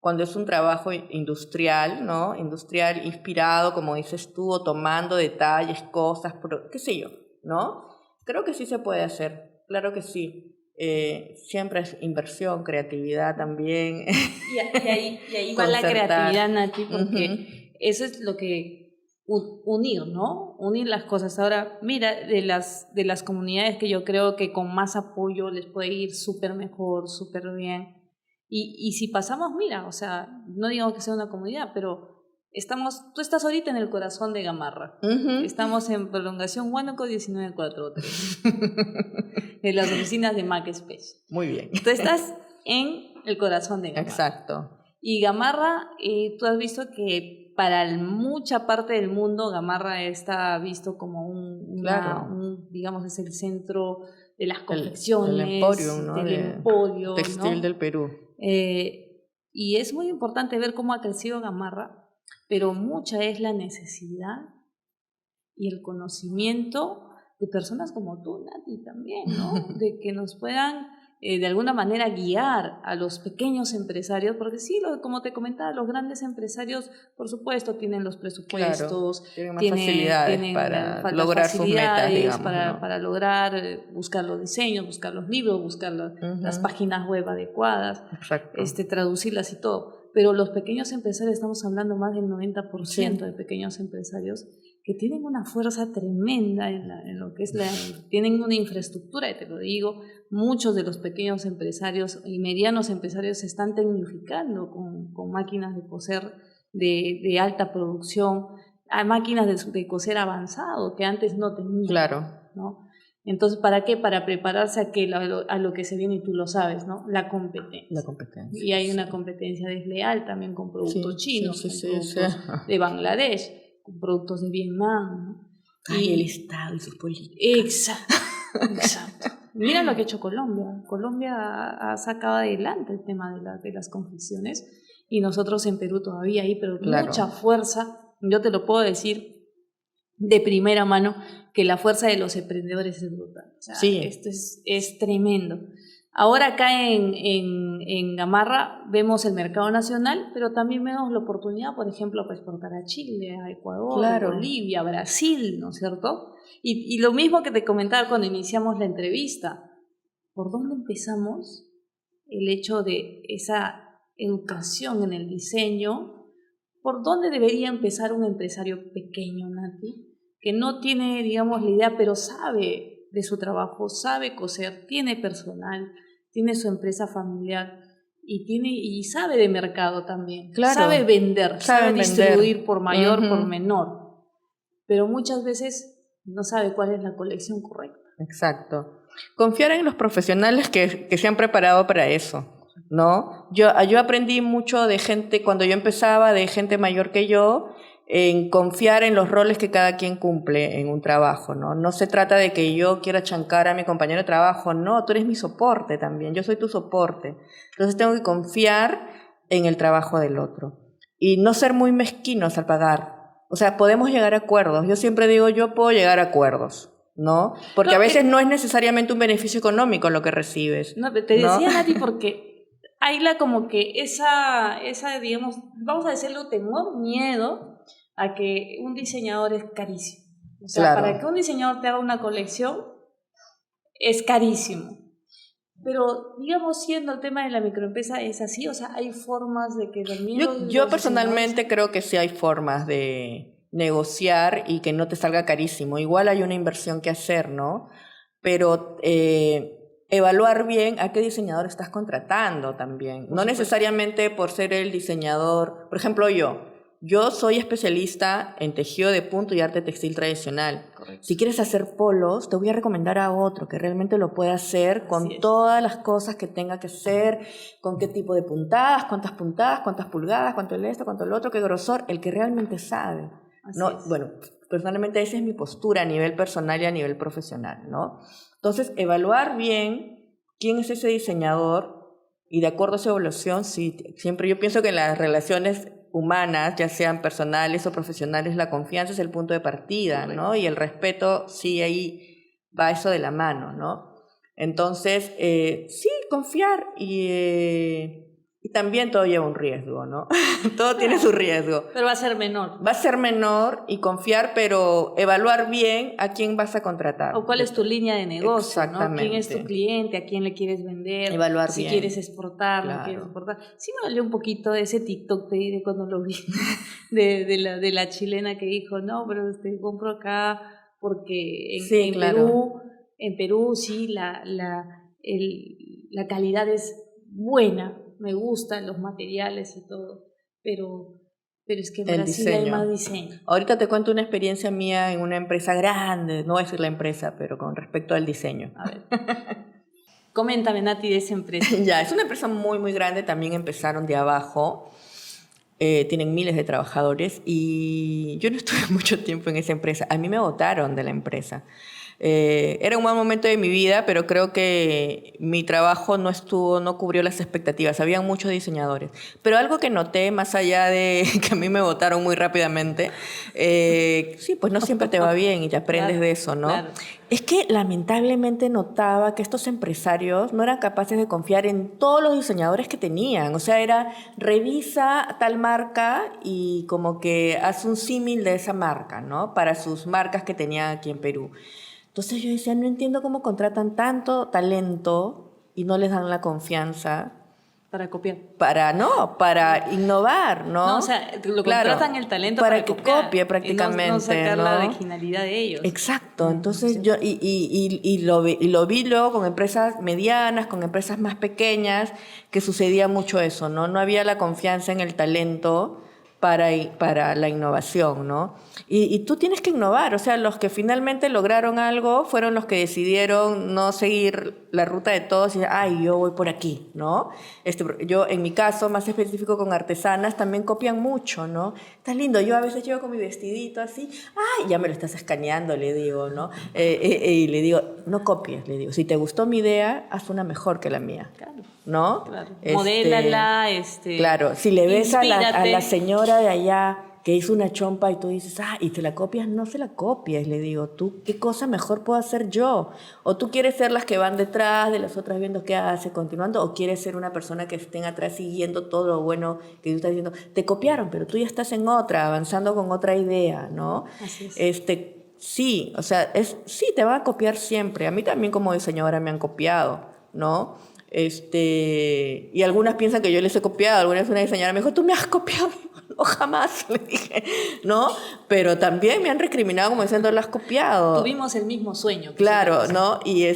cuando es un trabajo industrial, ¿no? Industrial inspirado, como dices tú, o tomando detalles, cosas, qué sé yo, ¿no? Creo que sí se puede hacer, claro que sí. Siempre es inversión, creatividad también. Y ahí va la creatividad, Nati, porque eso es lo que unir, ¿no? Unir las cosas. Ahora, mira, de las comunidades que yo creo que con más apoyo les puede ir súper mejor, súper bien. Y si pasamos, mira, o sea, no digo que sea una comunidad, pero tú estás ahorita en el corazón de Gamarra. Estamos en prolongación Huánuco 1943. En las oficinas de MacSpace. Muy bien. Tú estás en el corazón de Gamarra. Exacto. Y Gamarra, tú has visto que para mucha parte del mundo Gamarra está visto como digamos, es el centro de las confecciones, el emporium, ¿no? del emporio, textil, ¿no? del Perú. Y es muy importante ver cómo ha crecido Gamarra, pero mucha es la necesidad y el conocimiento de personas como tú, Nati, también, ¿no? De que nos puedan de alguna manera guiar a los pequeños empresarios, porque sí, como te comentaba, los grandes empresarios, por supuesto, tienen los presupuestos, claro, tienen más facilidades para lograr sus metas, digamos, para lograr buscar los diseños, buscar los libros, buscar las páginas web adecuadas, traducirlas y todo. Pero los pequeños empresarios, estamos hablando más del 90% de pequeños empresarios, que tienen una fuerza tremenda en lo que es tienen una infraestructura, y te lo digo, muchos de los pequeños empresarios y medianos empresarios se están tecnificando con máquinas de coser de alta producción, hay máquinas de coser avanzado que antes no tenían. Claro. ¿No? Entonces, ¿para qué? Para prepararse a lo que se viene, y tú lo sabes, ¿no? La competencia. La competencia. Y hay una competencia desleal también con productos chinos, con productos de Bangladesh, con productos de Vietnam, ¿no? Y el Estado y sus políticas. Exacto. Mira lo que ha hecho Colombia. Colombia ha sacado adelante el tema de las confecciones, y nosotros en Perú todavía hay, pero mucha fuerza. Yo te lo puedo decir de primera mano, que la fuerza de los emprendedores es brutal. O sea, esto es tremendo. Ahora acá en Gamarra vemos el mercado nacional, pero también vemos la oportunidad, por ejemplo, para exportar a Chile, a Ecuador, Claro. Bolivia, Brasil, ¿no es cierto? Y lo mismo que te comentaba cuando iniciamos la entrevista, ¿por dónde empezamos? El hecho de esa educación en el diseño, ¿por dónde debería empezar un empresario pequeño, Nati? Que no tiene, digamos, la idea, pero sabe de su trabajo, sabe coser, tiene personal, tiene su empresa familiar y sabe de mercado también, Claro. sabe vender, sabe distribuir vender. por mayor, por menor, pero muchas veces no sabe cuál es la colección correcta. Exacto. Confiar en los profesionales que se han preparado para eso, ¿no? Yo aprendí mucho de gente, cuando yo empezaba, de gente mayor que yo, en confiar en los roles que cada quien cumple en un trabajo, ¿no? No se trata de que yo quiera chancar a mi compañero de trabajo, no, tú eres mi soporte también, yo soy tu soporte. Entonces tengo que confiar en el trabajo del otro y no ser muy mezquinos al pagar. O sea, podemos llegar a acuerdos. Yo siempre digo, yo puedo llegar a acuerdos, ¿no? Porque a veces no es necesariamente un beneficio económico lo que recibes. No, te decía, Nati, porque hay como que esa, digamos, vamos a decirlo, temor, miedo a que un diseñador es carísimo. O sea, Claro. para que un diseñador te haga una colección es carísimo. Pero, digamos, siendo el tema de la microempresa es así, o sea, hay formas de que también Yo personalmente creo que sí hay formas de negociar y que no te salga carísimo. Igual hay una inversión que hacer, ¿no? Pero evaluar bien a qué diseñador estás contratando también. No necesariamente por ser el diseñador. Por ejemplo, yo soy especialista en tejido de punto y arte textil tradicional. Correcto. Si quieres hacer polos, te voy a recomendar a otro que realmente lo pueda hacer con todas las cosas que tenga que hacer, con qué tipo de puntadas, cuántas pulgadas, cuánto el esto, cuánto el otro, qué grosor, el que realmente sabe. ¿No? Bueno, personalmente esa es mi postura a nivel personal y a nivel profesional, ¿no? Entonces, evaluar bien quién es ese diseñador y de acuerdo a esa evaluación, sí, siempre yo pienso que en las relaciones humanas, ya sean personales o profesionales, la confianza es el punto de partida, ¿no? Y el respeto, sí, ahí va eso de la mano, ¿no? Entonces, sí, confiar y también todo lleva un riesgo, ¿no? Todo tiene su riesgo. Pero va a ser menor. Va a ser menor y confiar, pero evaluar bien a quién vas a contratar. O cuál es tu línea de negocio, exactamente, ¿no? ¿Quién es tu cliente? ¿A quién le quieres vender? Evaluar si bien. quieres exportar, Claro. no quieres exportar. Sí me dolió un poquito ese TikTok de cuando lo vi de la chilena que dijo, no, pero compro acá porque en Perú sí la calidad es buena, me gustan los materiales y todo, pero es que en Brasil hay más diseño. Ahorita te cuento una experiencia mía en una empresa grande, no voy a decir la empresa, pero con respecto al diseño. A ver. Coméntame, Nati, de esa empresa. Ya, es una empresa muy, muy grande, también empezaron de abajo, tienen miles de trabajadores y yo no estuve mucho tiempo en esa empresa, a mí me botaron de la empresa. Era un mal momento de mi vida, pero creo que mi trabajo no cubrió las expectativas. Habían muchos diseñadores. Pero algo que noté, más allá de que a mí me votaron muy rápidamente, sí, pues no siempre te va bien y te aprendes de eso, ¿no? Claro. Es que lamentablemente notaba que estos empresarios no eran capaces de confiar en todos los diseñadores que tenían. O sea, era revisa tal marca y como que haz un símil de esa marca, ¿no? Para sus marcas que tenían aquí en Perú. Entonces yo decía, no entiendo cómo contratan tanto talento y no les dan la confianza. Para copiar. Para innovar, ¿no? No, o sea, lo contratan el talento para que copiar, copie prácticamente. Y no sacar la originalidad de ellos. Exacto. Entonces yo lo vi luego con empresas medianas, con empresas más pequeñas, que sucedía mucho eso, ¿no? No había la confianza en el talento para la innovación, ¿no? Y tú tienes que innovar, o sea, los que finalmente lograron algo fueron los que decidieron no seguir la ruta de todos y yo voy por aquí, ¿no? Yo, en mi caso, más específico con artesanas, también copian mucho, ¿no? Está lindo, yo a veces llego con mi vestidito así, ya me lo estás escaneando, le digo, ¿no? Y le digo, no copies, le digo, si te gustó mi idea, haz una mejor que la mía. Claro. ¿No? Claro. Modélala, Claro, si le ves a la señora de allá que hizo una chompa y tú dices, y te la copias, no se la copies, le digo, tú, ¿qué cosa mejor puedo hacer yo? O tú quieres ser las que van detrás de las otras viendo qué hace, continuando, o quieres ser una persona que estén atrás siguiendo todo lo bueno que tú estás diciendo. Te copiaron, pero tú ya estás en otra, avanzando con otra idea, ¿no? Así es. Sí, o sea, sí, te van a copiar siempre. A mí también como diseñadora me han copiado, ¿no? Y algunas piensan que yo les he copiado. Alguna vez una diseñadora me dijo, tú me has copiado. No, jamás, le dije, ¿no? Pero también me han recriminado como diciendo, lo has copiado. Tuvimos el mismo sueño. Claro, ¿no? Y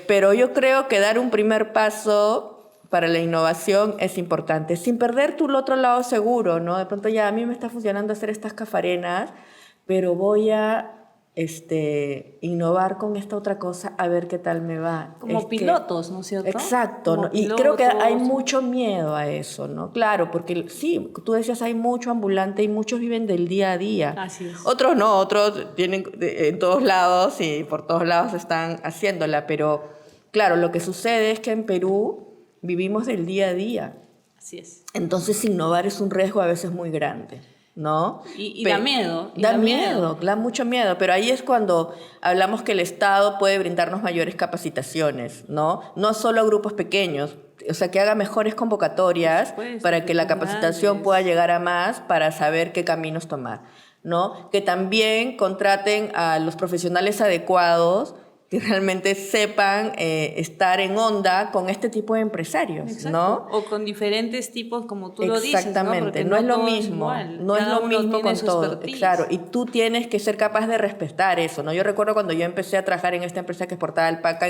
pero yo creo que dar un primer paso para la innovación es importante, sin perder tu otro lado seguro, ¿no? De pronto ya a mí me está funcionando hacer estas cafarenas, pero voy a innovar con esta otra cosa a ver qué tal me va. Como pilotos, ¿no es cierto? Exacto, ¿no? Y creo que hay mucho miedo a eso, ¿no? Claro, porque sí, tú decías, hay mucho ambulante y muchos viven del día a día. Así es. Otros no, otros tienen en todos lados y por todos lados están haciéndola, pero claro, lo que sucede es que en Perú vivimos del día a día. Así es. Entonces innovar es un riesgo a veces muy grande, ¿no? Y da miedo. Da miedo, da mucho miedo, pero ahí es cuando hablamos que el Estado puede brindarnos mayores capacitaciones, ¿no? No solo a grupos pequeños, o sea, que haga mejores convocatorias para que la capacitación pueda llegar a más, para saber qué caminos tomar, ¿no? Que también contraten a los profesionales adecuados que realmente sepan estar en onda con este tipo de empresarios, exacto, ¿no? O con diferentes tipos, como tú lo dices, ¿no? Exactamente, no es lo mismo, no es lo mismo con todo, claro, y tú tienes que ser capaz de respetar eso, ¿no? Yo recuerdo cuando yo empecé a trabajar en esta empresa que exportaba alpaca,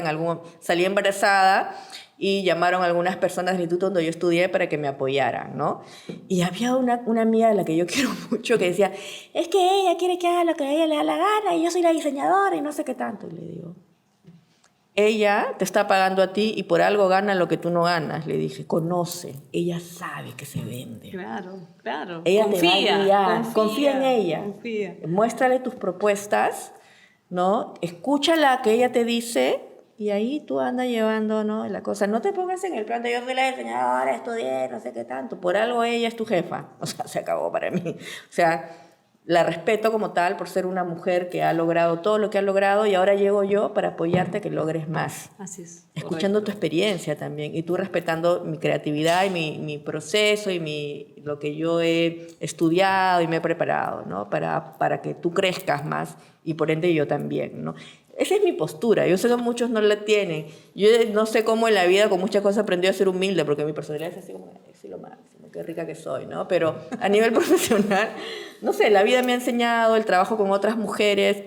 salí embarazada y llamaron a algunas personas del instituto donde yo estudié para que me apoyaran, ¿no? Y había una amiga de la que yo quiero mucho que decía, es que ella quiere que haga lo que a ella le da la gana y yo soy la diseñadora y no sé qué tanto, y le digo, ella te está pagando a ti y por algo gana lo que tú no ganas. Le dije, conoce, ella sabe que se vende. Claro, claro. Ella confía, te va a guiar, confía en ella. Confía. Muéstrale tus propuestas, ¿no? Escúchala que ella te dice y ahí tú andas llevando, ¿no? La cosa. No te pongas en el plan de yo soy la diseñadora, estudié, no sé qué tanto. Por algo ella es tu jefa. O sea, se acabó para mí. O sea, la respeto como tal por ser una mujer que ha logrado todo lo que ha logrado y ahora llego yo para apoyarte a que logres más. Así es. Escuchando tu experiencia también y tú respetando mi creatividad y mi proceso y lo que yo he estudiado y me he preparado, ¿no? Para que tú crezcas más y por ende yo también, ¿no? Esa es mi postura. Yo sé que muchos no la tienen. Yo no sé cómo en la vida con muchas cosas aprendí a ser humilde porque mi personalidad es así como, sí, lo máximo, qué rica que soy, ¿no? Pero a nivel profesional, no sé, la vida me ha enseñado el trabajo con otras mujeres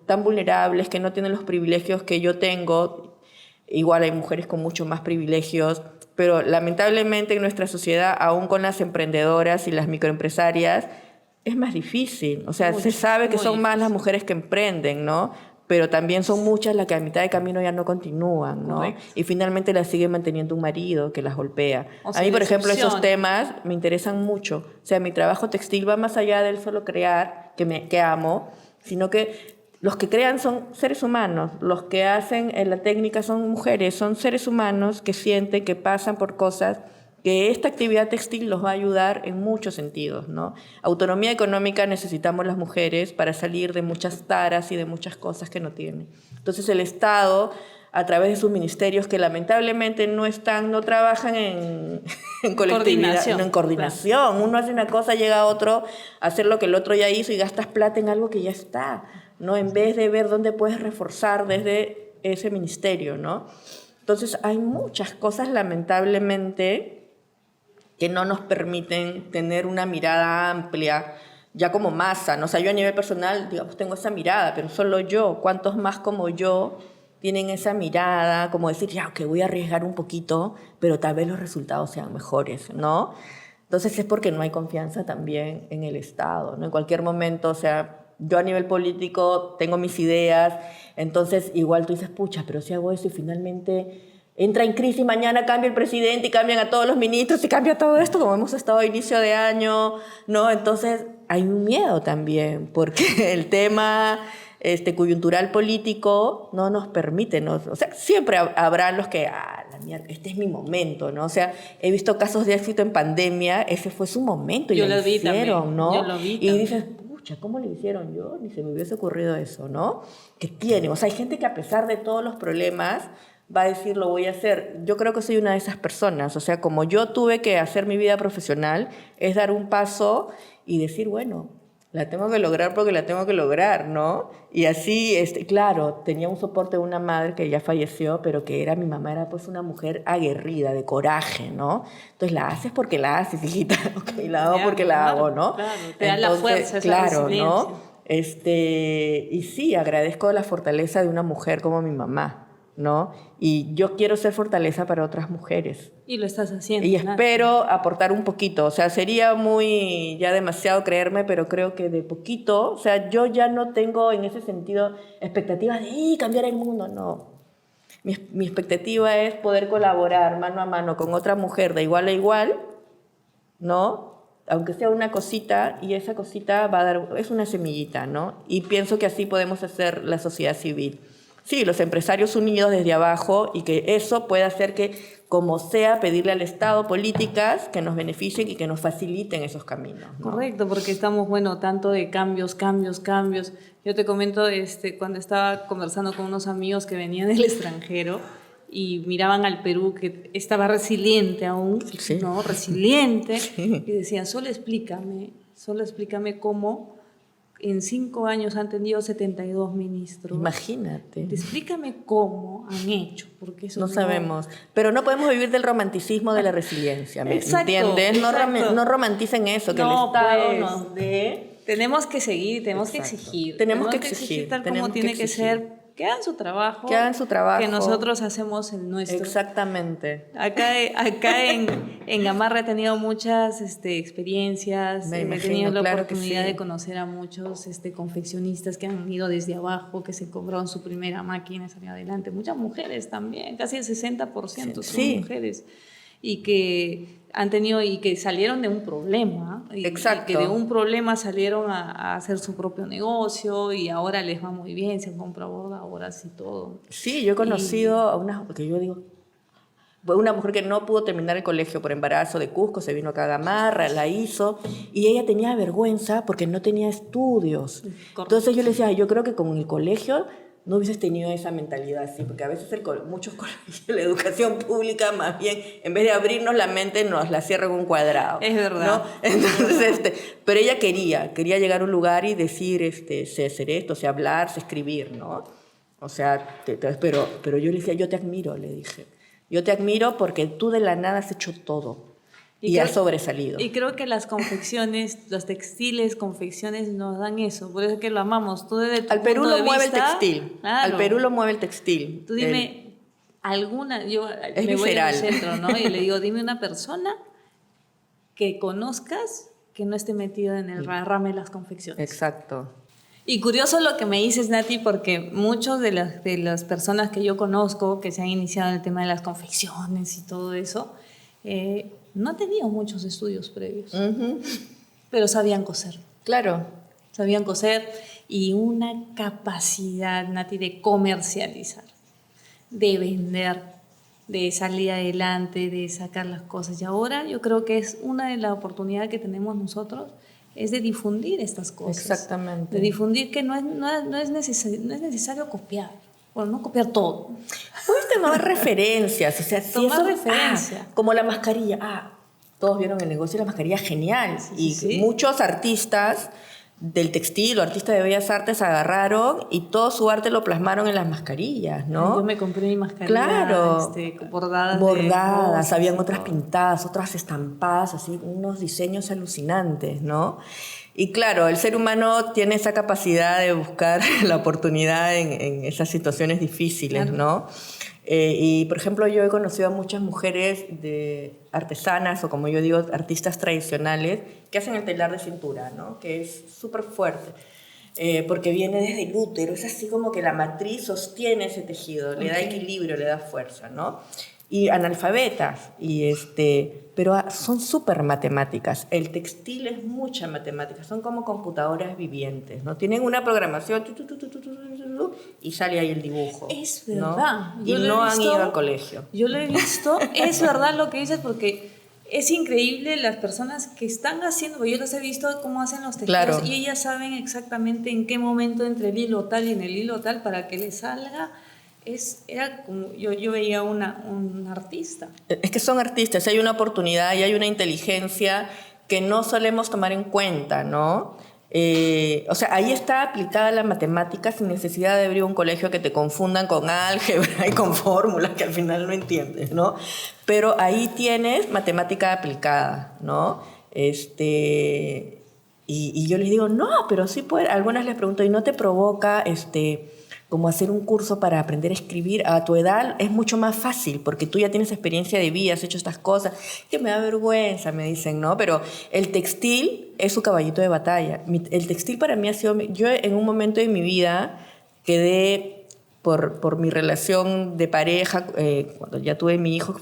tan vulnerables que no tienen los privilegios que yo tengo. Igual hay mujeres con mucho más privilegios, pero lamentablemente en nuestra sociedad, aún con las emprendedoras y las microempresarias, es más difícil. O sea, se sabe que son más las mujeres que emprenden, ¿no? Pero también son muchas las que a mitad de camino ya no continúan, ¿no? Correcto. Y finalmente las sigue manteniendo un marido que las golpea. A mí, por ejemplo, esos temas me interesan mucho. O sea, mi trabajo textil va más allá del solo crear, que amo, sino que los que crean son seres humanos, los que hacen la técnica son mujeres, son seres humanos que sienten, que pasan por cosas, que esta actividad textil los va a ayudar en muchos sentidos, ¿no? Autonomía económica necesitamos las mujeres para salir de muchas taras y de muchas cosas que no tienen. Entonces el Estado, a través de sus ministerios que lamentablemente no trabajan en colectividad, no en coordinación. Claro. Uno hace una cosa, llega a otro a hacer lo que el otro ya hizo y gastas plata en algo que ya está, ¿no? En vez de ver dónde puedes reforzar desde ese ministerio, ¿no? Entonces hay muchas cosas lamentablemente que no nos permiten tener una mirada amplia, ya como masa, ¿no? O sea, yo a nivel personal, digamos, tengo esa mirada, pero solo yo, ¿cuántos más como yo tienen esa mirada, como decir, ya, que voy a arriesgar un poquito, pero tal vez los resultados sean mejores, ¿no? Entonces es porque no hay confianza también en el Estado, ¿no? En cualquier momento, o sea, yo a nivel político tengo mis ideas, entonces igual tú dices, pucha, pero si hago eso y finalmente entra en crisis, mañana cambia el presidente y cambian a todos los ministros y cambia todo esto, como hemos estado a inicio de año, ¿no? Entonces hay un miedo también, porque el tema coyuntural político no nos permite, ¿no? O sea, siempre habrá los que, la mierda, este es mi momento, ¿no? O sea, he visto casos de éxito en pandemia, ese fue su momento y Yo lo lo vi hicieron, también, ¿no? yo lo vi Y también. dices, pucha, ¿cómo le hicieron yo? Ni se me hubiese ocurrido eso, ¿no? Que tiene, o sea, hay gente que a pesar de todos los problemas va a decir, lo voy a hacer. Yo creo que soy una de esas personas, o sea, como yo tuve que hacer mi vida profesional, es dar un paso y decir, bueno, la tengo que lograr porque la tengo que lograr, ¿no? Y así, claro, tenía un soporte de una madre que ya falleció, pero que era, mi mamá era pues una mujer aguerrida, de coraje, ¿no? Entonces la haces porque la haces, hijita, ok, la hago Ya, porque la hago, ¿no? Claro, te da la fuerza, esa claro, resiliencia. ¿no? Y sí, agradezco la fortaleza de una mujer como mi mamá, ¿no? Y yo quiero ser fortaleza para otras mujeres. Y lo estás haciendo, Y Nati. espero aportar un poquito, o sea, sería muy, ya demasiado creerme, pero creo que de poquito, o sea, yo ya no tengo en ese sentido expectativas de cambiar el mundo, no. Mi expectativa es poder colaborar mano a mano con otra mujer de igual a igual, ¿no? Aunque sea una cosita, y esa cosita va a dar, es una semillita, ¿no? Y pienso que así podemos hacer la sociedad civil. Sí, los empresarios unidos desde abajo, y que eso pueda hacer que, como sea, pedirle al Estado políticas que nos beneficien y que nos faciliten esos caminos, ¿no? Correcto, porque estamos, bueno, tanto de cambios. Yo te comento, cuando estaba conversando con unos amigos que venían del extranjero y miraban al Perú, que estaba resiliente aún, Sí. ¿no? Resiliente, Sí. y decían, solo explícame cómo en 5 años han tenido 72 ministros. Imagínate. Explícame cómo han hecho, porque eso No sabemos. Pero no podemos vivir del romanticismo de la resiliencia, ¿me Exacto, entiendes? exacto. No romanticen eso, que No, el Estado pues. nos dé. Tenemos que seguir, tenemos que Exacto. exigir. Tenemos que exigir, tal tenemos como que tiene que exigir. ser. Que hagan su trabajo. Que hagan su trabajo. Que nosotros hacemos el nuestro. Exactamente. Acá en Gamarra he tenido muchas experiencias. Me He imagino, tenido la claro que oportunidad sí. de conocer a muchos confeccionistas que han ido desde abajo, que se compraron su primera máquina y salieron adelante. Muchas mujeres también, casi el 60% son Sí. mujeres. Y que han tenido y que salieron de un problema y Exacto. que de un problema salieron a hacer su propio negocio y ahora les va muy bien, se han comprado bordadoras y todo. Sí, yo he conocido a una, que yo digo, una mujer que no pudo terminar el colegio por embarazo de Cusco, se vino acá a Gamarra, la hizo, y ella tenía vergüenza porque no tenía estudios. Correcto. Entonces yo le decía, yo creo que con el colegio no hubieses tenido esa mentalidad así, porque a veces muchos colegios, la educación pública más bien, en vez de abrirnos la mente, nos la cierran un cuadrado. Es verdad. ¿no? Entonces, pero ella quería llegar a un lugar y decir, sé hacer esto, sé hablar, sé escribir, ¿no? O sea, pero yo le decía, yo te admiro, le dije. Yo te admiro porque tú de la nada has hecho todo y has sobresalido. Y creo que las confecciones, los textiles, confecciones nos dan eso, por eso es que lo amamos. Tú desde tu Al Perú punto lo de mueve vista, el textil. claro. Al Perú lo mueve el textil. Tú dime alguna, yo Es me voy al visceral. centro, ¿no? Y le digo, dime una persona que conozcas que no esté metida en el rame de las confecciones. Exacto. Y curioso lo que me dices, Nati, porque muchos de las personas que yo conozco que se han iniciado en el tema de las confecciones y todo eso, no han tenido muchos estudios previos, pero sabían coser. Claro. Sabían coser y una capacidad, Nati, de comercializar, de vender, de salir adelante, de sacar las cosas. Y ahora yo creo que es una de las oportunidades que tenemos nosotros, es de difundir estas cosas. Exactamente. De difundir que no es necesario copiar, bueno, no copiar todo. Puedes tomar referencias, o sea, si Tomar eso, referencia. como la mascarilla. Todos vieron el negocio de la mascarilla, genial. Sí, y sí. muchos artistas del textil o artistas de bellas artes agarraron y todo su arte lo plasmaron en las mascarillas, ¿no? Yo me compré mi mascarilla, Claro. bordadas. Bordadas, habían y otras todo. pintadas, otras estampadas, así, unos diseños alucinantes, ¿no? Y claro, el ser humano tiene esa capacidad de buscar la oportunidad en esas situaciones difíciles, Claro. ¿no? Y, por ejemplo, yo he conocido a muchas mujeres de artesanas, o como yo digo, artistas tradicionales, que hacen el telar de cintura, ¿no? Que es súper fuerte, porque viene desde el útero, es así como que la matriz sostiene ese tejido, le da equilibrio, le da fuerza, ¿no? y analfabetas, pero son súper matemáticas. El textil es mucha matemática, son como computadoras vivientes, ¿no? Tienen una programación y sale ahí el dibujo. Es verdad. ¿No? Y no han ido al colegio. Yo lo he visto, es verdad lo que dices, porque es increíble las personas que están haciendo, yo los he visto cómo hacen los tejidos, Claro. y ellas saben exactamente en qué momento entre el hilo tal y en el hilo tal para que les salga. Era como, yo veía un artista. Es que son artistas, hay una oportunidad y hay una inteligencia que no solemos tomar en cuenta, ¿no? O sea, ahí está aplicada la matemática sin necesidad de abrir un colegio que te confundan con álgebra y con fórmulas que al final no entiendes, ¿no? Pero ahí tienes matemática aplicada, ¿no? Y yo les digo, no, pero sí puede. Algunas les pregunto, ¿y no te provoca como hacer un curso para aprender a escribir? A tu edad es mucho más fácil porque tú ya tienes experiencia de vida, has hecho estas cosas, que me da vergüenza, me dicen, ¿no? Pero el textil es su caballito de batalla. El textil para mí ha sido... Yo en un momento de mi vida quedé por mi relación de pareja, cuando ya tuve mi hijo,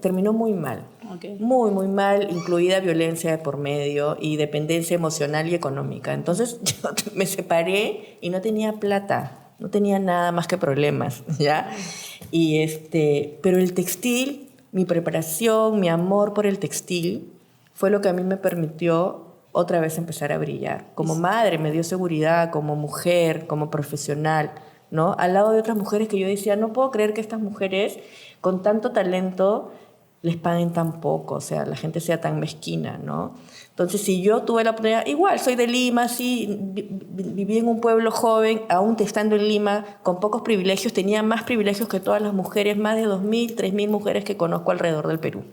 terminó muy mal. Okay. Muy, muy mal, incluida violencia de por medio y dependencia emocional y económica. Entonces yo me separé y no tenía plata. No tenía nada más que problemas, ¿ya? Pero el textil, mi preparación, mi amor por el textil, fue lo que a mí me permitió otra vez empezar a brillar. Como madre me dio seguridad, como mujer, como profesional, ¿no? Al lado de otras mujeres que yo decía, no puedo creer que estas mujeres con tanto talento les paguen tan poco, o sea, la gente sea tan mezquina, ¿no? Entonces, si yo tuve la oportunidad, igual, soy de Lima, sí, viví en un pueblo joven, aún estando en Lima, con pocos privilegios, tenía más privilegios que todas las mujeres, más de 2.000, 3.000 mujeres que conozco alrededor del Perú,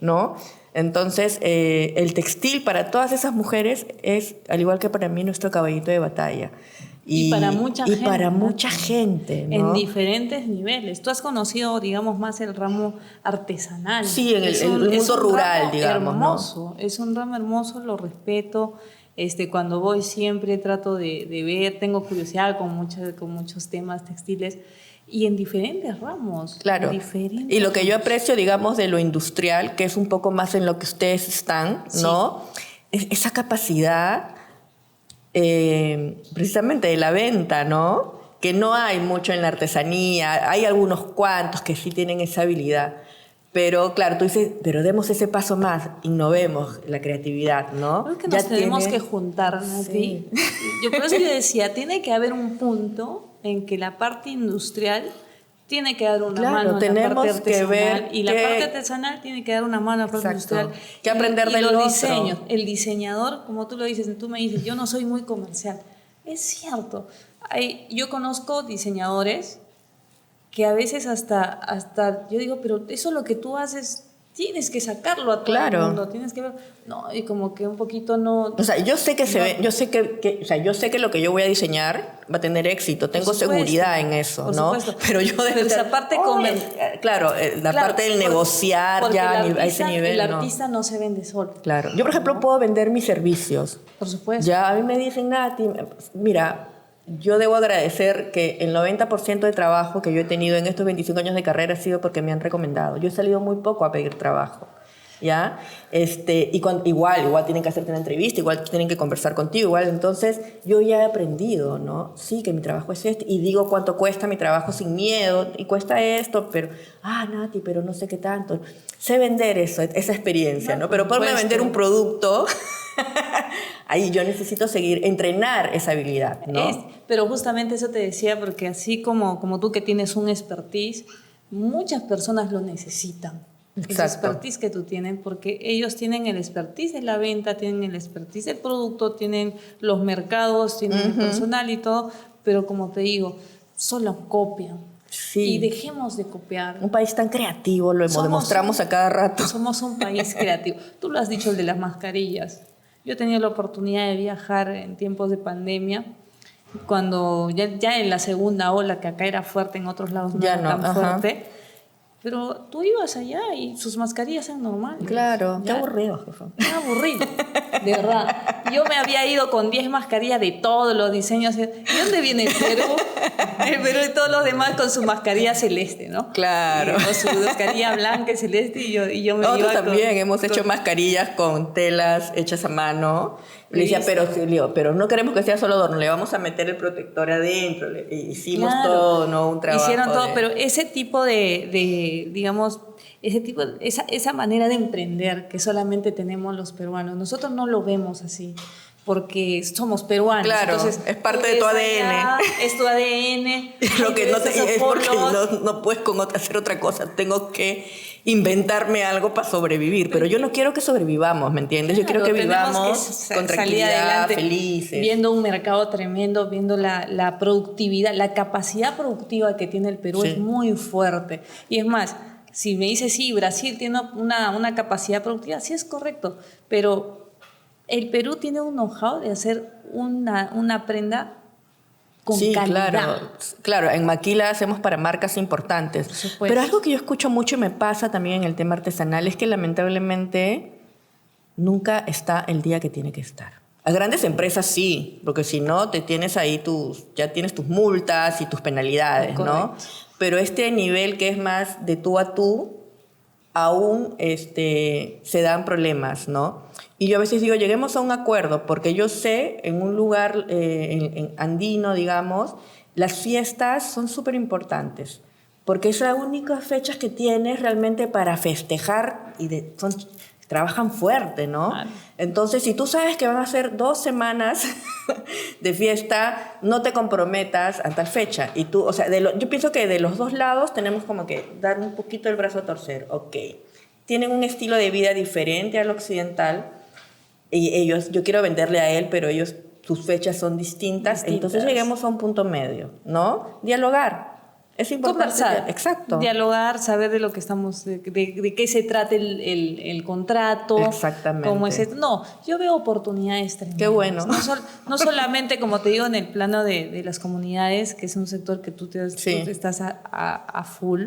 ¿no? Entonces, el textil para todas esas mujeres es, al igual que para mí, nuestro caballito de batalla. Y para mucha gente. Y para mucha gente, ¿no? En diferentes niveles. Tú has conocido, digamos, más el ramo artesanal. Sí, en el mundo rural, digamos, hermoso, ¿no? Es un ramo hermoso, lo respeto. Cuando voy siempre trato de ver, tengo curiosidad con muchos temas textiles y en diferentes ramos. Claro. Y lo que yo aprecio, digamos, de lo industrial, que es un poco más en lo que ustedes están, ¿no? Sí. Esa capacidad... precisamente de la venta, ¿no? Que no hay mucho en la artesanía, hay algunos cuantos que sí tienen esa habilidad, pero claro, tú dices, pero demos ese paso más, innovemos la creatividad, ¿no? Creo que nos tenemos que juntar, ¿no? Sí. Yo por eso yo decía, tiene que haber un punto en que la parte industrial tiene que dar una mano a la parte artesanal y la parte artesanal tiene que dar una mano a la parte industrial. Que aprender de los diseños. El diseñador, como tú lo dices, tú me dices, yo no soy muy comercial. Es cierto. Yo conozco diseñadores que a veces hasta yo digo, pero eso lo que tú haces tienes que sacarlo a todo el mundo, tienes que ver, no, y como que un poquito no. O sea, yo sé que yo sé que lo que yo voy a diseñar va a tener éxito, tengo seguridad en eso, ¿no? Pero yo desde esa parte la parte del negociar ya a ese nivel, el artista no se vende solo. Claro. Yo, por ejemplo, puedo vender mis servicios. Por supuesto. Ya a mí me dicen, Nati, mira, yo debo agradecer que el 90% de trabajo que yo he tenido en estos 25 años de carrera ha sido porque me han recomendado. Yo he salido muy poco a pedir trabajo, ¿ya? Igual tienen que hacerte una entrevista, igual tienen que conversar contigo, igual. Entonces, yo ya he aprendido, ¿no? Sí, que mi trabajo es este, y digo cuánto cuesta mi trabajo sin miedo, y cuesta esto, pero, Nati, pero no sé qué tanto. Sé vender esa experiencia, ¿no? Pero poderme vender un producto... Ahí yo necesito entrenar esa habilidad, ¿no? Pero justamente eso te decía, porque así como tú que tienes un expertise, muchas personas lo necesitan. Exacto. Ese expertise que tú tienes, porque ellos tienen el expertise de la venta, tienen el expertise del producto, tienen los mercados, tienen el personal y todo, pero como te digo, solo copian. Sí. Y dejemos de copiar. Un país tan creativo, lo demostramos a cada rato. Somos un país creativo. Tú lo has dicho, el de las mascarillas. Yo he tenido la oportunidad de viajar en tiempos de pandemia, cuando ya en la segunda ola, que acá era fuerte, en otros lados no era tan fuerte, pero tú ibas allá y sus mascarillas eran normales. Claro, qué aburrido, jefa. Qué aburrido, de verdad. yo me había ido con 10 mascarillas de todos los diseños. ¿Y dónde viene el Perú? El Perú y todos los demás con su mascarilla celeste, ¿no? Claro. Con su mascarilla blanca y celeste y yo me Nosotros iba también hemos con- hecho mascarillas con telas hechas a mano. Le decía, Listo. pero, sí, le digo, pero no queremos que sea solo adorno, le vamos a meter el protector adentro. Hicimos Claro. todo, ¿no? Un trabajo. Hicieron todo, de- pero ese tipo digamos, esa manera de emprender que solamente tenemos los peruanos, nosotros no lo vemos así, porque somos peruanos. Claro, Entonces, es parte tú de tu ves ADN. allá, es tu ADN. Lo que no te, esos es porque polos. no puedes hacer otra cosa. Tengo que inventarme algo para sobrevivir. Pero yo no quiero que sobrevivamos, ¿me entiendes? Yo quiero Claro, que tenemos vivamos que con salir tranquilidad, adelante, felices. viendo un mercado tremendo, viendo la productividad, la capacidad productiva que tiene el Perú Sí. es muy fuerte. Y es más, si me dices, sí, Brasil tiene una capacidad productiva, sí es correcto, pero el Perú tiene un know-how de hacer una prenda con Sí, calidad. claro, en Maquila hacemos para marcas importantes. Por supuesto. Pero algo que yo escucho mucho y me pasa también en el tema artesanal es que lamentablemente nunca está el día que tiene que estar. A grandes empresas sí, porque si no te tienes ahí ya tienes tus multas y tus penalidades, ¿no? Correcto. Pero este nivel que es más de tú a tú, aún se dan problemas, ¿no? Y yo a veces digo, lleguemos a un acuerdo, porque yo sé, en un lugar en andino, digamos, las fiestas son súper importantes, porque es la única fechas que tienes realmente para festejar y trabajan fuerte, ¿no? Claro. Entonces, si tú sabes que van a ser 2 semanas de fiesta, no te comprometas a tal fecha. Y tú, o sea, yo pienso que de los dos lados tenemos como que dar un poquito el brazo a torcer. Ok, tienen un estilo de vida diferente al occidental y yo quiero venderle a él, pero sus fechas son distintas. Entonces lleguemos a un punto medio, ¿no? Dialogar. Es importante. Conversar, Exacto. dialogar, saber de lo que estamos, de qué se trata el contrato. Exactamente. Cómo es esto. No, yo veo oportunidades tremendas. Qué bueno. No solamente, como te digo, en el plano de las comunidades, que es un sector que tú Sí. estás a full,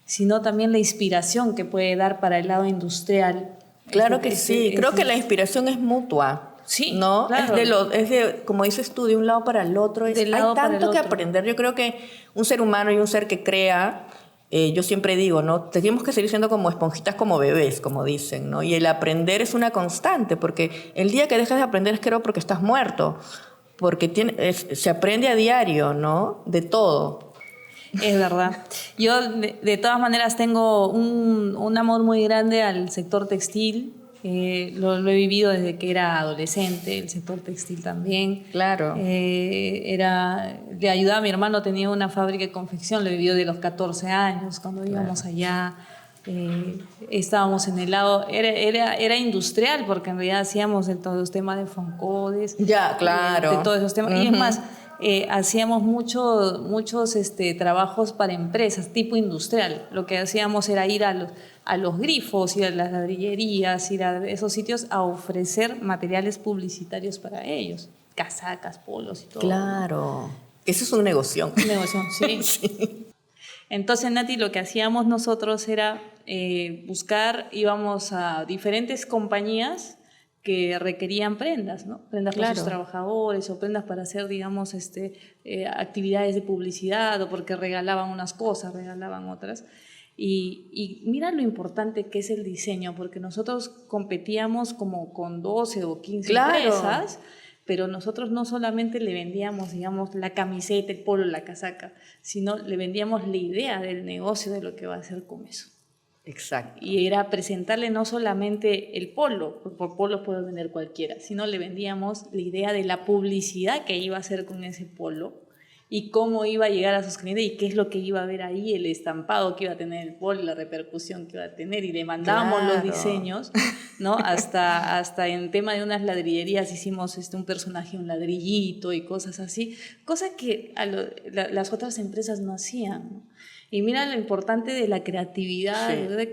sino también la inspiración que puede dar para el lado industrial. Claro que sí. Creo que la inspiración es mutua. Sí, ¿no? claro. Como dices tú, de un lado para el otro. Del lado hay para el tanto que otro. aprender. Yo creo que un ser humano y un ser que crea, yo siempre digo, ¿no? Tenemos que seguir siendo como esponjitas, como bebés, como dicen, ¿no? Y el aprender es una constante, porque el día que dejas de aprender es creo porque estás muerto, porque se aprende a diario, ¿no? De todo. Es verdad. Yo, de todas maneras, tengo un amor muy grande al sector textil. Lo he vivido desde que era adolescente, el sector textil también. Claro. Le ayudaba a mi hermano, tenía una fábrica de confección, lo vivió de los 14 años, cuando íbamos allá. Estábamos en el lado, era industrial, porque en realidad hacíamos todos los temas de foncodes. Ya, claro. De todos esos temas. Y es más, hacíamos muchos trabajos para empresas, tipo industrial. Lo que hacíamos era ir a los grifos, ir a las ladrillerías, ir a esos sitios a ofrecer materiales publicitarios para ellos. Casacas, polos y todo. Claro. Eso es un negocio. Un negocio, sí. Sí. Entonces, Nati, lo que hacíamos nosotros era íbamos a diferentes compañías que requerían prendas, ¿no? Prendas para sus trabajadores o prendas para hacer, digamos, actividades de publicidad o porque regalaban unas cosas, regalaban otras. Y mira lo importante que es el diseño, porque nosotros competíamos como con 12 o 15 empresas, pero nosotros no solamente le vendíamos, digamos, la camiseta, el polo, la casaca, sino le vendíamos la idea del negocio de lo que va a hacer con eso. Exacto. Y era presentarle no solamente el polo, por polos puede vender cualquiera, sino le vendíamos la idea de la publicidad que iba a hacer con ese polo y cómo iba a llegar a sus clientes y qué es lo que iba a ver ahí, el estampado que iba a tener el polo y la repercusión que iba a tener. Y le mandábamos los diseños, ¿no? Hasta en tema de unas ladrillerías hicimos un personaje, un ladrillito y cosas así, cosas que las otras empresas no hacían, ¿no? Y mira lo importante de la creatividad, Sí. ¿verdad?